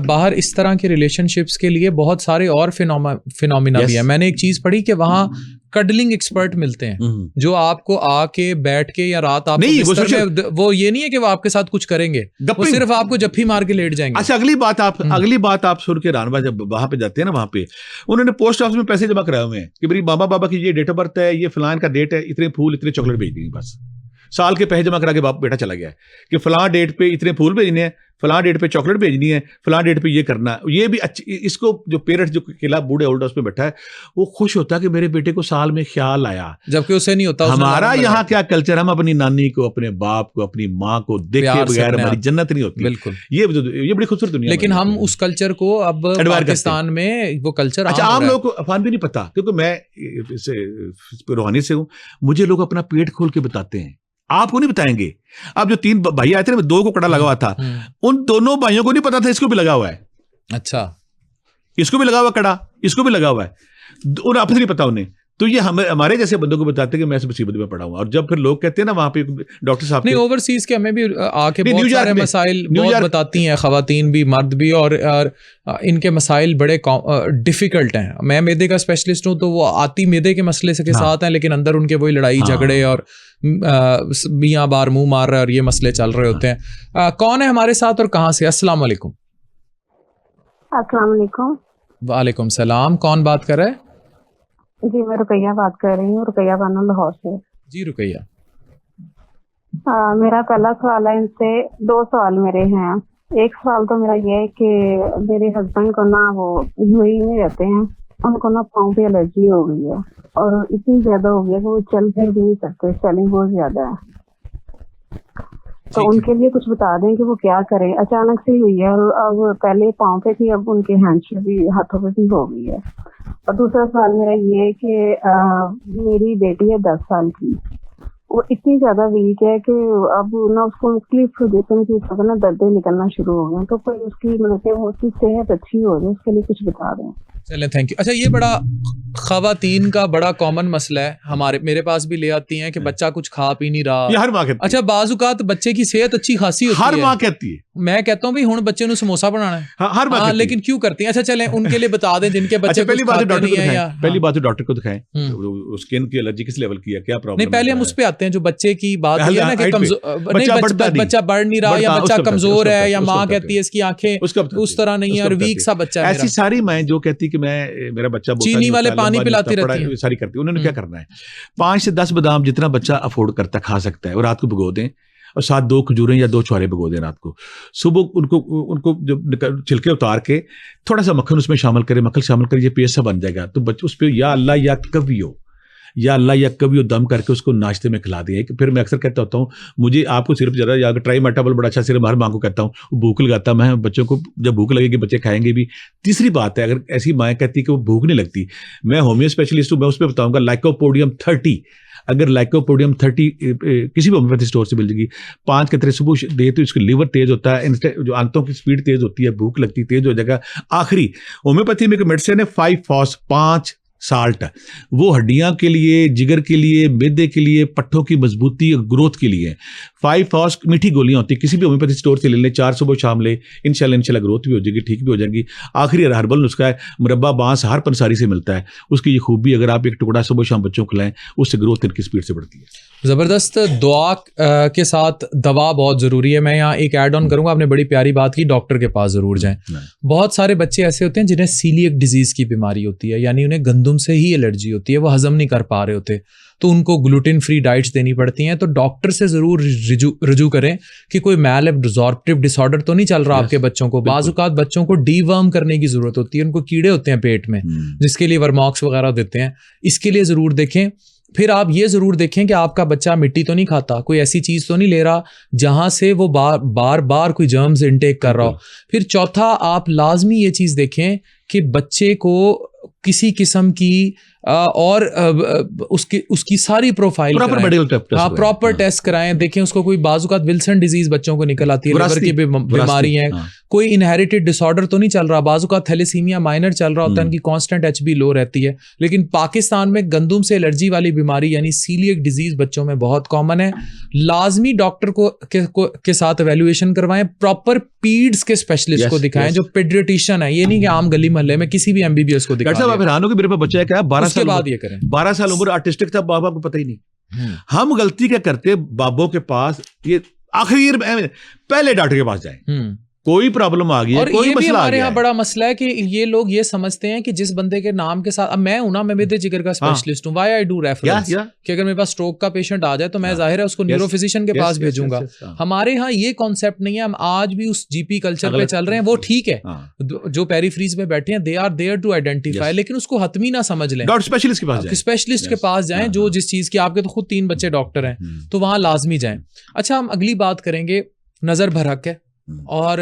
बाहर इस तरह के रिलेशनशिप्स के लिए बहुत सारे और फिनोमिना भी है। मैंने एक चीज पढ़ी कि वहाँ कडलिंग एक्सपर्ट मिलते हैं, जो आपको आके बैठ के या रात आपको बिस्तर में, वो ये नहीं है कि वो आपके साथ कुछ करेंगे, वो सिर्फ आपको जफ्फी मार के लेट जाएंगे। अच्छा, अगली बात आप सुन के रानवा, जब वहां पे जाते हैं ना, वहां पे उन्होंने पोस्ट ऑफिस में पैसे जमा कराए हुए हैं कि मेरी मामा बाबा की ये डेट ऑफ बर्थ है, ये फलान का डेट है, इतने फूल इतने चॉकलेट भेज देंगे, बस साल के पैसे जमा करा के बाप बेटा चला गया है कि फलां डेट पे इतने फूल भेजने हैं, फलां डेट पे चॉकलेट भेजनी है, फलां डेट पे ये करना है। ये भी अच्छी, इसको जो पेरेंट्स जो किला बूढ़े ओल्ड हाउस में बैठा है, वो खुश होता है कि मेरे बेटे को साल में ख्याल आया, जबकि उसे नहीं होता। हमारा यहाँ क्या कल्चर, हम अपनी नानी को, अपने बाप को, अपनी माँ को देखे बगैर हमारी जन्नत नहीं होती। बिल्कुन, ये बड़ी खूबसूरत दुनिया। लेकिन हम उस कल्चर को अब पाकिस्तान में वो कल्चर, अच्छा, आम लोगों को अफान भी नहीं पता, क्योंकि मैं रूहानी से हूँ, मुझे लोग अपना पेट खोल के बताते हैं, आपको नहीं बताएंगे। अब जो 3 भाई आए थे ना, 2 को कड़ा लगा हुआ था, उन दोनों भाइयों को नहीं पता था इसको भी लगा हुआ है। अच्छा, इसको भी लगा हुआ कड़ा, इसको भी लगा हुआ है, उन्हें आपस नहीं पता उन्हें। तो ये हमारे जैसे बंदों को बताते हैं कि मैं इस मुसीबत में पड़ा हूं। और जब फिर लोग कहते हैं ना वहां पे डॉक्टर साहब, नहीं ओवरसीज के हमें भी आके बहुत सारे मसाइल बहुत बताती हैं, खवातीन भी मर्द भी, और इनके मसाइल बड़े डिफिकल्ट हैं। मैं मैदे का स्पेशलिस्ट हूं, तो वो आती मैदे के मसले के साथ हैं, लेकिन अंदर उनके वही लड़ाई झगड़े और मियाँ बार मुंह मार रहे और ये मसले चल रहे होते हैं। कौन है हमारे साथ और कहाँ से? अस्सलाम वालेकुम। अस्सलाम वालेकुम। वालेकुम सलाम। कौन बात कर रहा है? जी, मैं रुकैया बात कर रही हूँ, रुकैया बानो लाहौर से। जी रुकैया। मेरा पहला सवाल है, इनसे 2 सवाल मेरे हैं। एक सवाल तो मेरा ये है कि मेरे हस्बैंड को ना, वो यूएई में रहते हैं, उनको ना पाँव पे एलर्जी हो गई है, और इतनी ज्यादा हो गई है कि वो चल फिर भी नहीं सकते, स्वेलिंग बहुत ज्यादा है। तो उनके लिए कुछ बता दें कि वो क्या करें। अचानक से हुई है, और अब पहले पाँव पे थी, अब उनके हैंड्स पे भी, हाथों पे भी हो गई है। और दूसरा सवाल मेरा ये है कि मेरी बेटी है 10 साल की, वो इतनी ज्यादा वीक है कि अब ना उसको मुख्तलिफ जिस्म की ना दर्दें निकलना शुरू हो गए, तो कोई उसकी मतलब कि वो उसकी सेहत अच्छी हो जाए, उसके लिए कुछ बता दें। चलें, थैंक यू। अच्छा, ये बड़ा खवातीन का बड़ा कॉमन मसला है, मेरे पास भी ले आती हैं कि बच्चा कुछ खा पी नहीं रहा। हर माँ कहती है। अच्छा, बाज़-औक़ात बच्चे की सेहत अच्छी खासी होती है, हर माँ कहती है। मैं कहता हूँ भाई हुण बच्चे ਨੂੰ समोसा बनाना है, हर माँ लेकिन क्यों करती हैं? अच्छा चलें, उनके लिए बता दें जिनके बच्चे पहली बात डॉक्टर को दिखाएं, पहली बात डॉक्टर को दिखाएं, स्किन की एलर्जी किस लेवल की है, क्या प्रॉब्लम नहीं, पहले हम उस पे आते हैं जो बच्चे की बात है ना कि बच्चा बढ़ नहीं रहा, या बच्चा कमजोर है, या माँ कहती है इसकी आंखें उस तरह नहीं है और वीक सा बच्चा है। ऐसी सारी माएं जो कहती कि मैं, मेरा बच्चा चीनी वाले पानी पिलाती रहती है, सारी करती है। उन्होंने क्या करना है, 5 से 10 बादाम जितना बच्चा अफोर्ड करता खा सकता है, और रात को भिगो दें, और साथ 2 खजूरें या 2 छोले भिगो दें रात को। सुबह उनको जब छिलके उतार के थोड़ा सा मक्खन उसमें शामिल करें, मक्खन शामिल करें, ये पेस्ट सा बन जाएगा। तो बच्चे उस पर या अल्लाह या कवियो, या अल्लाह या कवियो दम करके उसको नाश्ते में खिला दिए। फिर मैं अक्सर कहता होता हूँ, मुझे आपको सिर्फ जरा या ट्राई मेटाबॉल बड़ा अच्छा सिर्फ हर माँ को कहता हूँ, भूख लगाता मैं बच्चों को, जब भूख लगेगी बच्चे खाएंगे भी। तीसरी बात है, अगर ऐसी माएँ कहती है कि वो भूख नहीं लगती, मैं होम्यो स्पेशलिस्ट हूँ, मैं उस पर बताऊँगा लाइकोपोडियम 30, अगर लाइकोपोडियम 30 किसी भी होम्योपैथी स्टोर से मिल जाएगी, 5 कतरे सुबह दे तो इसका लीवर तेज होता है, जो आंतों की स्पीड तेज होती है, भूख लगती तेज हो जाएगा। आखिरी होम्योपैथी में एक मेडिसिन है 5 साल्ट, वो हड्डियां के लिए, जिगर के लिए, मैदे के लिए, पट्ठों की मजबूती और ग्रोथ के लिए। 5 मीठी गोलियां होती है, किसी भी होम्योपैथी स्टोर से ले लें, 4 सुबह शाम ले, इंशाल्लाह ग्रोथ भी हो जाएगी, ठीक भी हो जाएगी। आखिरी हर्बल नुस्खा है मुरब्बा बांस, हर पंसारी से मिलता है, उसकी ये खूबी, अगर आप एक टुकड़ा सुबह शाम बच्चों को खिलाएं, उससे ग्रोथ इनकी स्पीड से बढ़ती है। ज़बरदस्त। दुआ के साथ दवा बहुत ज़रूरी है। मैं यहाँ एक ऐड ऑन करूँगा, आपने बड़ी प्यारी बात की, डॉक्टर के पास ज़रूर जाएं। बहुत सारे बच्चे ऐसे होते हैं जिन्हें सीलिएक डिजीज़ की बीमारी होती है, यानी उन्हें गंदुम से ही एलर्जी होती है, वो हजम नहीं कर पा रहे होते, तो उनको ग्लूटेन फ्री डाइट्स देनी पड़ती हैं। तो डॉक्टर से ज़रूर रुजू करें कि कोई मैल एब्जॉर्प्टिव डिसऑर्डर तो नहीं चल रहा आपके बच्चों को। बाज़ औक़ात बच्चों को डीवर्म करने की ज़रूरत होती है, उनको कीड़े होते हैं पेट में, जिसके लिए वर्मॉक्स वगैरह देते हैं, इसके लिए ज़रूर देखें। फिर आप ये ज़रूर देखें कि आपका बच्चा मिट्टी तो नहीं खाता, कोई ऐसी चीज़ तो नहीं ले रहा जहाँ से वो बार बार कोई जर्म्स इनटेक कर रहा हो। फिर चौथा, आप लाजमी ये चीज़ देखें कि बच्चे को किसी किस्म की और उसकी सारी प्रोफाइल प्रॉपर टेस्ट कराएं, देखें उसको कोई बाजुकात विल्सन डिजीज बच्चों को निकल आती है, लिवर की बीमारी है, कोई इनहेरिटेड डिसऑर्डर तो नहीं चल रहा, बाजुकात थैलेसीमिया माइनर चल रहा होता है, उनकी कांस्टेंट एचबी लो रहती है। लेकिन पाकिस्तान में गंदुम से एलर्जी वाली बीमारी यानी सीलिएक डिजीज बच्चों में बहुत कॉमन है। लाजमी डॉक्टर के साथ एवेल्युएशन करवाएं, प्रॉपर पीड्स के स्पेशलिस्ट को दिखाएं जो पेडियाट्रिशियन है, ये नहीं कि आम गली मोहल्ले में किसी भी एमबीबीएस को दिखाएं। मेरे पास बच्चा है क्या 12 साल बाद ये करें, 12 साल उम्र, आर्टिस्टिक था, बाबा को पता ही नहीं। हम गलती क्या करते, बाबों के पास ये आखिर पहले डॉक्टर के पास जाए, कोई प्रॉब्लम आ गई है, कोई ये भी मसला हमारे यहाँ बड़ा मसला है कि ये लोग ये समझते हैं कि जिस बंदे के नाम के साथ, अब मैं हूं ना, मैं मेरे जिगर का स्पेशलिस्ट हूं, व्हाई आई डू रेफरेंस, कि अगर मेरे पास स्ट्रोक का पेशेंट आ जाए तो मैं जाहिर है उसको न्यूरोफिजिशियन के पास भेजूंगा। हमारे यहाँ ये कॉन्सेप्ट नहीं है, हम आज भी उस जीपी कल्चर पे चल रहे हैं। वो ठीक है, जो पेरीफ्रीज में बैठे हैं, they are there to identify, लेकिन उसको हतमी ना समझ लें, स्पेशलिस्ट के पास जाएं, जो जिस चीज की, आपके तो खुद 3 बच्चे डॉक्टर हैं, तो वहां लाजमी जाएं। अच्छा, हम अगली बात करेंगे, नजर भरक है और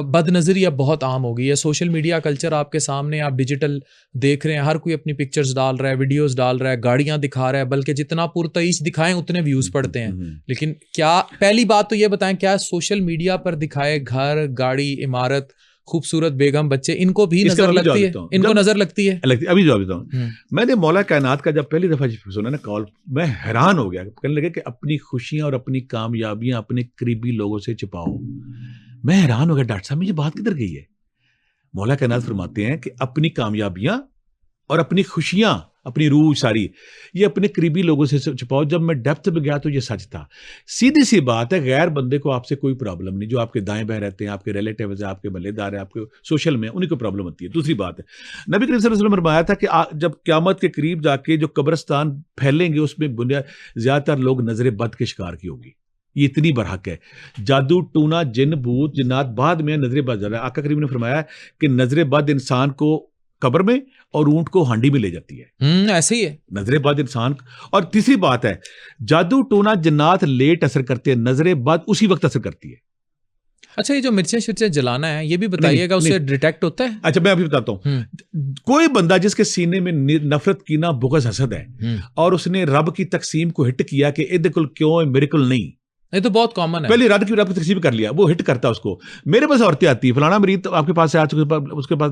बदनज़री अब बहुत आम हो गई है। सोशल मीडिया कल्चर आपके सामने, आप डिजिटल देख रहे हैं, हर कोई अपनी पिक्चर्स डाल रहा है, वीडियोस डाल रहा है, गाड़ियां दिखा रहा है, बल्कि जितना पुरतईश दिखाएं उतने व्यूज पड़ते हैं। लेकिन क्या, पहली बात तो ये बताएं, क्या सोशल मीडिया पर दिखाए घर, गाड़ी, इमारत, खूबसूरत बेगम, बच्चे, इनको भी नजर लगती है? इनको नजर लगती है? अभी जवाब देता हूँ। मैंने मौला कायनात का जब पहली दफा सुना ना कॉल, मैं हैरान हो गया। कहने लगे कि अपनी खुशियां और अपनी कामयाबियां अपने करीबी लोगों से छिपाओ। मैं हैरान हो गया, डॉक्टर साहब ये बात किधर गई है? मौला कायनात फरमाते हैं कि अपनी कामयाबियां और अपनी खुशियां, अपनी रूह सारी, ये अपने करीबी लोगों से छुपाओ। जब मैं डेप्थ में गया तो ये सच था। सीधी सी बात है, गैर बंदे को आपसे कोई प्रॉब्लम नहीं, जो आपके दाएं बाएं रहते हैं, आपके रिलेटिव्स हैं, आपके मल्लेदार हैं, आपके सोशल में, उन्हीं को प्रॉब्लम होती है। दूसरी बात है, नबी करीम सल्लल्लाहु अलैहि वसल्लम ने फरमाया था कि जब क़यामत के करीब जाके जो कब्रिस्तान फैलेंगे, उसमें ज्यादातर लोग नजर बद के शिकार की होगी। ये इतनी बरहक है। जादू टूना, जिन भूत जिन्नात बाद में नजर बद जा रहा है। आका करीम ने फरमाया कि नजर बद इंसान को कब्र में और ऊंट को हांडी में ले जाती है। ऐसे ही है नजर बद इंसान। और तीसरी बात है, जादू टूना जिन्नात लेट असर करते हैं, नजर बद उसी वक्त असर करती है। अच्छा, ये जो मिर्चें शिर्चें जलाना है, ये भी बताइएगा, उससे डिटेक्ट होता है? अच्छा, मैं अभी बताता हूँ। कोई बंदा जिसके सीने में नफरत, कीना, बुग़्ज़, हसद है और उसने रब की तकसीम को हिट किया कि इद कुल क्यों मेरे कुल नहीं, ये तो बहुत कॉमन है। पहले रब की तकसीम कर लिया, वो हिट करता है उसको। मेरे पास औरतें आती है, फलाना मरीज तो आपके पास है, उसके पास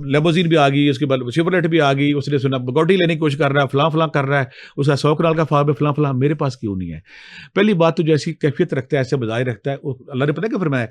लेमोजीन भी आ गई, उसके बाद शेवरलेट भी आ गई, उसने सुना बगौटी लेने की कोशिश कर रहा है, फलां फलां कर रहा है, उसका 100 कनाल का फार्म है, फलां फलां। मेरे पास क्यों नहीं है? पहली बात तो जो ऐसी कैफियत रखता है, ऐसे बजाय रखता है, अल्लाह ने पता क्या फरमाया,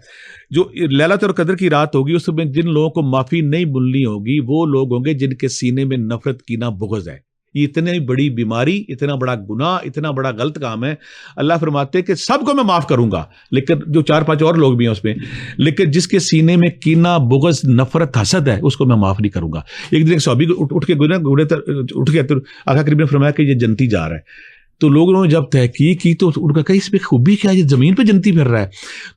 जो लैलतुल कद्र की रात होगी उसमें जिन लोगों को माफ़ी नहीं मिलनी होगी, वो लोग होंगे जिनके सीने में नफरत, कीना, बुग़्ज़ है। ये इतनी बड़ी बीमारी, इतना बड़ा गुनाह, इतना बड़ा गलत काम है। अल्लाह फरमाते हैं कि सबको मैं माफ़ करूंगा, लेकिन जो 4-5 और लोग भी हैं उसमें, लेकिन जिसके सीने में कीना, बुग़्ज़, नफरत, हसद है, उसको मैं माफ़ नहीं करूंगा। एक दिन एक सहाबी उठ के आका करीम ने फरमाया कि ये जन्नती जा रहा है। तो लोगों ने जब तहकीक की तो उनका कहीं इसमें खूबी क्या है, ये ज़मीन पे जनती फिर रहा है।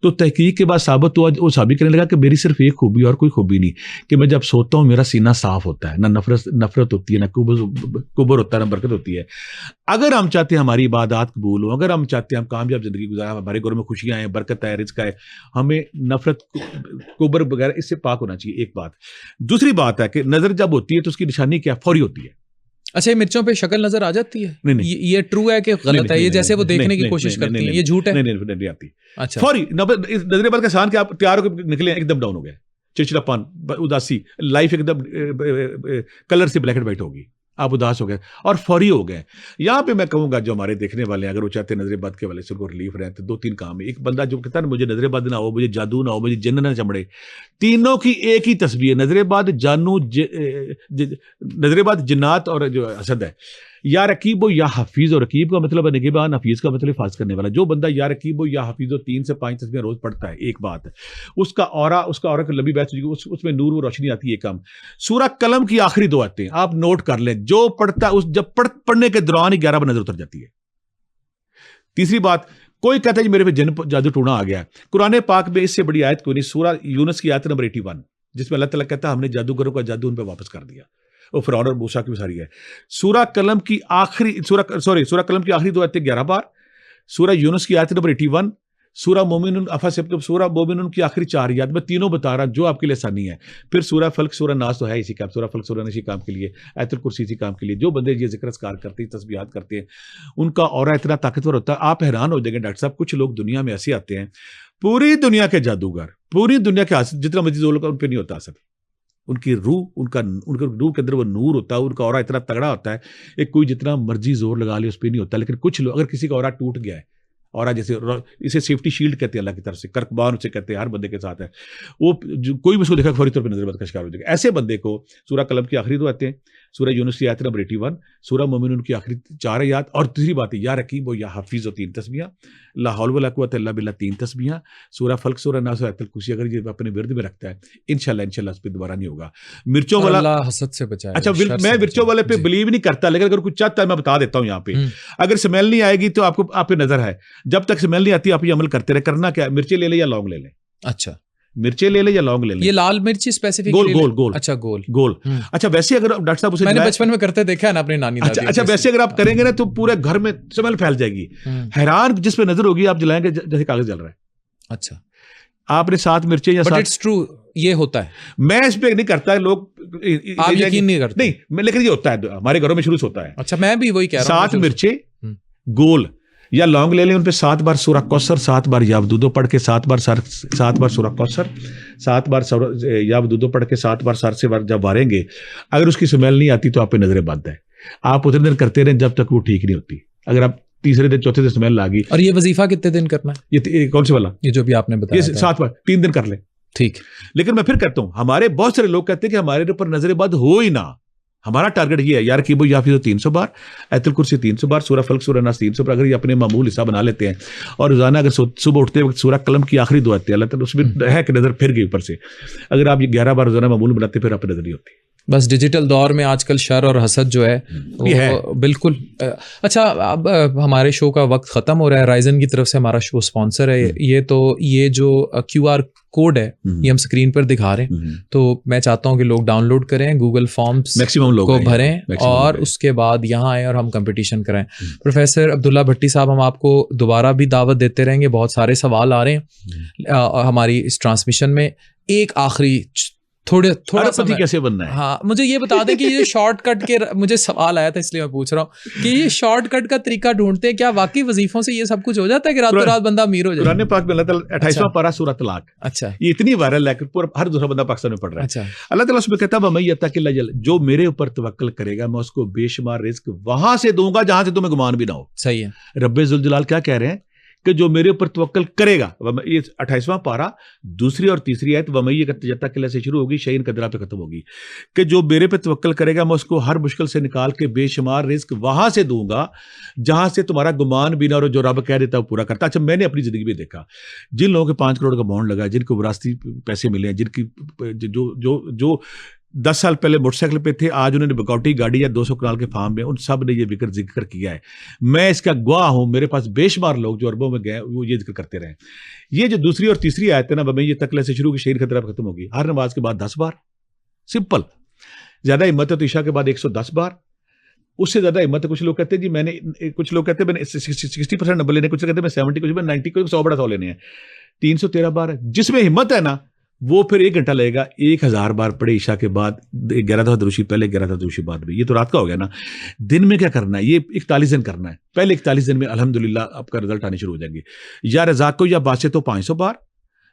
तो तहकीक के बाद साबित हुआ, वो साबित करने लगा कि मेरी सिर्फ एक खूबी और कोई खूबी नहीं, कि मैं जब सोता हूँ मेरा सीना साफ होता है, ना नफरत होती है, ना कुबर होता है, ना बरकत होती है। अगर हम चाहते हैं हमारी इबादत कबूल हो, अगर हम चाहते हैं हम कामयाब ज़िंदगी गुजारें, हमारे घरों में खुशियाँ आए, बरकत आए, रिज़्क़ आए, हमें नफरत कुबर वगैरह इससे पाक होना चाहिए, एक बात। दूसरी बात है कि नज़र जब होती है तो उसकी निशानी क्या, फौरी होती है। अच्छा, ये मिर्चों पे शक्ल नजर आ जाती है? नहीं। ये ट्रू है कि गलत है? ये जैसे वो देखने की कोशिश करती हैं, ये झूठ है? नहीं आती। अच्छा, फौरी नजरे बाद के सान के आप तैयार होकर निकले, एकदम डाउन हो गए, चिड़चिड़ापन, उदासी, लाइफ एकदम कलर से ब्लैक एंड व्हाइट होगी, आप उदास हो गए और फौरी हो गए। यहाँ पे मैं कहूँगा जो हमारे देखने वाले हैं, अगर वो चाहते हैं नजरे बद के वाले से उनको रिलीफ रहे, तो 2-3 काम है। एक बंदा जो कहता है ना मुझे नजरे बद ना हो, मुझे जादू ना हो, मुझे जिन्न ना चमड़े, तीनों की एक ही तस्वीर है, नजरे बद, जानू, नजरे बद, जिन्नात और जो हसद है। या रकीब हो या हफीज, और रकीब का मतलब है निगहबान, हफीज का मतलब हिफाजत करने वाला। जो बंदा या रकीब हो या हफीज हो 3 से 5 तस्वीरें रोज पढ़ता है, एक बात है, उसका औरा की लंबी बहस उसमें नूर व रोशनी आती है कम। सूरह कलम की आखिरी 2 आयतें आप नोट कर लें, जो पढ़ता है जब पढ़ने के दौरान ही 11 बार नजर उतर जाती है। तीसरी बात, कोई कहता है कि मेरे पे जिन जादू टूना आ गया, कुरान पाक में इससे बड़ी आयत कोई नहीं। सूरह यूनुस की आयत नंबर 81, जिसमें अल्लाह ताला कहता है हमने जादूगरों का जादू उन पर वापस कर दिया। वो फिरौन और मूसा की सारी है। सूरह कलम की आखिरी 2 आयतें 11 बार, सूरह यूनुस की आयत नंबर 81, सूरह मोमिनुन सूरह मोमिनुन की आखिरी 4 आयत, मैं तीनों बता रहा जो आपके लिए आसानी है। फिर सूरह फल्क, सूरह नास तो है इसी काम, सूरह फल्क, सूरह नास इसी काम के लिए, आयतुल कुर्सी इसी काम के लिए। जो बंदे ये जिक्र अस्कार करते हैं, तस्बीहात करते हैं, उनका औरा इतना ताकतवर होता है, आप हैरान हो जाएंगे डॉक्टर साहब। कुछ लोग दुनिया में ऐसे आते हैं, पूरी दुनिया के जादूगर, पूरी दुनिया के जितना मर्जी जोर उन पर नहीं होता असर। उनकी रूह, उनका रूह के अंदर वो नूर होता है, उनका औरा इतना तगड़ा होता है, एक कोई जितना मर्जी जोर लगा ले उस पर नहीं होता। लेकिन कुछ लोग, अगर किसी का औरा टूट गया है, औरा जैसे इसे सेफ्टी शील्ड कहते हैं अल्लाह की तरफ से, कर्कबान उसे कहते हैं, हर बंदे के साथ है वो, कोई भी उसको देखा फौरी तौर पर नजरबद का शिकार हो जाएगा। ऐसे बंदे को सूरह कलम की आखिरी 2 आयतें, सूरह यूनुस की आयत नंबर 81, सूरह मोमिनुन की आखिरी 4 आयत, और तीसरी बात है या रकीब हो या हफीज हो 3 तस्बीहां, ला हौल वला कुव्वता इल्ला बिल्लाह 3 तस्बीहां, सूरह फल्क, सूरह नास, आयतुल कुर्सी, अगर ये अपने विरद में रखता है इंशाल्लाह उस पर दोबारा नहीं होगा। मिर्चों वाला, अल्लाह हसद से बचाए। अच्छा, मैं मिर्चों वाले पे बिलीव नहीं करता, लेकिन अगर कुछ चाहता है मैं बता देता हूँ यहाँ पे। अगर स्मेल नहीं आएगी तो आपको, आप पे नजर है, जब तक स्मेल नहीं आती आप ये अमल करते रहे। करना क्या, मिर्चें ले लें या लौंग ले लें। अच्छा, मिर्चें ले लें या लौंग ले लें। ये लाल मिर्ची स्पेसिफिक गोल। अच्छा, गोल। अच्छा, वैसे अगर डॉक्टर साहब उसे मैंने बचपन में करते देखा है ना अपनी नानी दादी। अच्छा, वैसे अगर आप करेंगे ना तो पूरे घर में स्मेल फैल जाएगी। हैरान जिस पे नजर होगी आप जलाएंगे जैसे कागज जल रहा है। अच्छा, आपने 7 मिर्चें या 7, इट्स ट्रू, ये होता है। मैं इस पे नहीं करता है, लोग आप यकीन नहीं करते? नहीं, लेकिन ये होता है, हमारे घरों में शुरू से होता है। अच्छा, मैं भी वही कह रहा हूँ। 7 मिर्चें गोल या लौंग ले लें, उन पे 7 बार सूरह कौसर, 7 बार यावदूदो पढ़ के, 7 बार सूरह कौसर, 7 बार यावदूदो पढ़ के, 7 बार सर से जब वारेंगे, अगर उसकी स्मेल नहीं आती तो आप पे नजरें बंद है। आप उतने दिन करते रहें जब तक वो ठीक नहीं होती। अगर आप तीसरे दिन चौथे दिन स्मेल आ गई। और ये वजीफा कितने दिन करना है? ये कौन से वाला? ये जो भी आपने बताया, ये 7 बार 3 दिन कर ले, ठीक। लेकिन मैं फिर कहता हूं, हमारे बहुत सारे लोग कहते हैं कि हमारे ऊपर नजरें बद हो ही ना। हमारा टारगेट ये है यार कि वो या फिर 300 बार, आयतुल कुर्सी 300 बार, सूरह फल्क, सूरह नास 300 बार, अगर ये अपने मामूल हिस्सा बना लेते हैं, और रोजाना अगर सुबह उठते वक्त सूरह कलम की आखिरी 2 आयतें, अल्लाह ताला उसमें है कि नजर फिर गई ऊपर से, अगर आप ये 11 बार रोजाना मामूल बनाते फिर आप नजर नहीं होती। बस डिजिटल दौर में आजकल शर और हसद जो है वो बिल्कुल। अच्छा, अब हमारे शो का वक्त ख़त्म हो रहा है। राइजन की तरफ से हमारा शो स्पॉन्सर है ये, तो ये जो QR कोड है ये हम स्क्रीन पर दिखा रहे हैं, तो मैं चाहता हूँ कि लोग डाउनलोड करें, गूगल फॉर्म्स मैक्सिमम लोग को भरें और उसके बाद यहाँ आए और हम कंपटीशन कराएं। प्रोफेसर अब्दुल्ला भट्टी साहब, हम आपको दोबारा भी दावत देते रहेंगे, बहुत सारे सवाल आ रहे हैं हमारी इस ट्रांसमिशन में। एक आखिरी थोड़ा सा कैसे बनना है? हाँ, मुझे ये बता दें कि ये शॉर्टकट के, मुझे सवाल आया था इसलिए मैं पूछ रहा हूँ कि ये शॉर्टकट का तरीका ढूंढते हैं, क्या वाकई वजीफों से ये सब कुछ हो जाता है कि रातों रात बंदा अमीर हो जाए? कुरान पाक में अल्लाह ताला 28वां पारा सूरह तलाक, अच्छा, ये इतनी वायरल है कि पूरा हर दूसरा बंदा पाकिस्तान में पढ़ रहा है। अच्छा, अल्लाह ताला उसमें कहता है वमन यत्तकिल्लाह, जो मेरे ऊपर तवक्कल करेगा मैं उसको बेशुमार रिस्क वहां से दूंगा जहां से तुम्हें गुमान भी ना हो। सही है। रब्बे जुल जलाल क्या कह रहे हैं कि जो मेरे ऊपर तवक्कल करेगा, ये 28वां पारा दूसरी और तीसरी आयत वमई यत्तकिल्लाह से शुरू होगी, शयइन कदरा पे खत्म होगी, कि जो मेरे पे तवक्कल करेगा मैं उसको हर मुश्किल से निकाल के बेशुमार रिस्क वहां से दूंगा जहां से तुम्हारा गुमान भी ना हो, जो रब कह देता है वो पूरा करता। अच्छा, मैंने अपनी जिंदगी में देखा जिन लोगों के 5 करोड़ का बॉन्ड लगा है, जिनको विरासती पैसे मिले हैं, जिनकी जो 10 साल पहले मोटरसाइकिल पे थे, आज उन्होंने बगौटी गाड़ी या 200 कनाल के फार्म में, उन सब ने ये जिक्र किया है। मैं इसका गवाह हूं, मेरे पास बेशुमार लोग जो अरबों में गए वो ये जिक्र करते रहे। ये जो दूसरी और तीसरी आयत है ना, मैं ये तकले से शुरू की शहीद खतरा खत्म होगी, हर नमाज के बाद 10 बार, सिंपल। ज्यादा हिम्मत है तो ईशा के बाद 110 बार, उससे ज्यादा हिम्मत है। कुछ लोग कहते हैं जी मैंने, कुछ लोग कहते हैं मैंने 60% नंबर लेने, कुछ कहते हैं मैं 70, कुछ मैं 90, कोई 100 बड़ा 100 लेने हैं। 313 बार है। जिसमें हिम्मत है ना वो फिर 1 घंटा लगेगा, 1000 बार पढ़े ईशा के बाद, 11 दफा दुरूशी पहले, 11 दफा दुरूशी बाद में। ये तो रात का हो गया ना। दिन में क्या करना है, ये 41 दिन करना है। पहले 41 दिन में अल्हम्दुलिल्लाह आपका रिजल्ट आने शुरू हो जाएंगे। या रज़ाक हो या बासे तो 500 बार,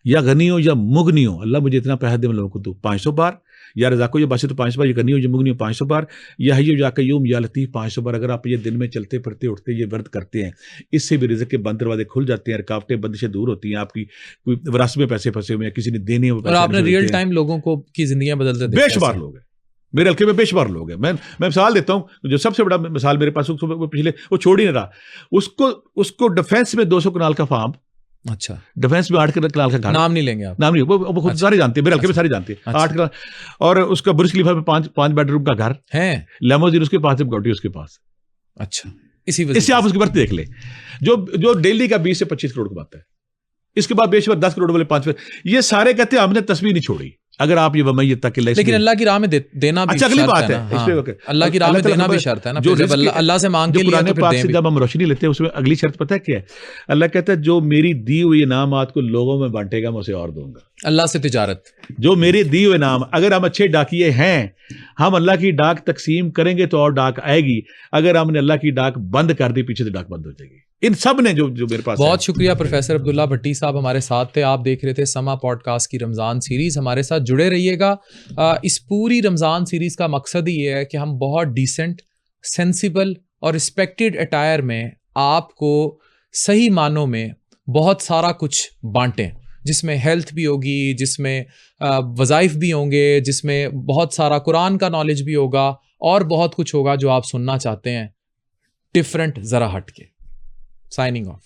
या गनी हो या मुगनी हो, अल्लाह मुझे इतना पैसा दे लोगों को तो 500 बार, या रज़ाक हो या बासे तो 500 बार, या गनी हो या मुगनी हो 500 बार, या हय्यो या कय्यूम या लतीफ़ 500 बार। अगर आप ये दिन में चलते फिरते उठते ये व्रत करते हैं, इससे भी रिज़्क़ के बंद दरवाजे खुल जाते हैं, रुकावटें बंदिशें दूर होती हैं। आपकी कोई विरासत में पैसे फंसे हुए हैं, किसी ने देने हुए, और आपने रियल टाइम लोगों को की जिंदगियां बदलते देखा है। बेशुमार लोग हैं मेरे हल्के में, बेशुमार लोग हैं। मैं मिसाल देता हूं, जो सबसे बड़ा मिसाल मेरे पास, वो पिछले वो छोड़ ही नहीं रहा, उसको डिफेंस में 200 कनाल का फार्म, अच्छा, डिफेंस में 8 कनाल का घर, नाम नहीं लेंगे आप, नाम नहीं, वो खुद सारे जानते हैं, मेरे हल्के में सारे जानते हैं। 8 कनाल, और उसका बुर्ज खलीफा में 5 बेडरूम का घर है, लेमोजीन उसके पास, गौटी उसके पास। अच्छा, इसी वजह इससे आप उसकी बर्थ देख ले, जो डेली का 20 से 25 करोड़ कमाता है। इसके बाद बेशुमार 10 करोड़ वाले 5, ये सारे कहते हैं हमने तस्वीर नहीं छोड़ी। अगर आप ये वमैयत तक, लेकिन अल्लाह की राह में देना भी, अच्छा अगली बात है, अल्लाह की राह में देना भी शर्त है ना। जब अल्लाह से मांग के लिए तो फिर दें भी। जब हम रोशनी लेते हैं उसमें अगली शर्त पता है क्या है? अल्लाह कहता है जो मेरी दी हुई इनामात को लोगों में बांटेगा मैं उसे और दूंगा। अल्लाह से तिजारत, जो मेरे दिए हुए नाम, अगर हम अच्छे डाकिये हैं, हम अल्लाह की डाक तकसीम करेंगे तो और डाक आएगी। अगर हमने अल्लाह की डाक बंद कर दी, पीछे से डाक बंद हो जाएगी। इन सब ने जो मेरे पास, बहुत शुक्रिया प्रोफेसर अब्दुल्ला भट्टी साहब हमारे साथ थे। आप देख रहे थे समा पॉडकास्ट की रमज़ान सीरीज़, हमारे साथ जुड़े रहिएगा। इस पूरी रमज़ान सीरीज़ का मकसद ही ये है कि हम बहुत डिसेंट, सेंसिबल और रिस्पेक्टेड अटायर में आपको सही मानों में बहुत सारा कुछ बांटें, जिसमें हेल्थ भी होगी, जिसमें वज़ाइफ भी होंगे, जिसमें बहुत सारा कुरान का नॉलेज भी होगा, और बहुत कुछ होगा जो आप सुनना चाहते हैं डिफरेंट, ज़रा हट के। Signing off.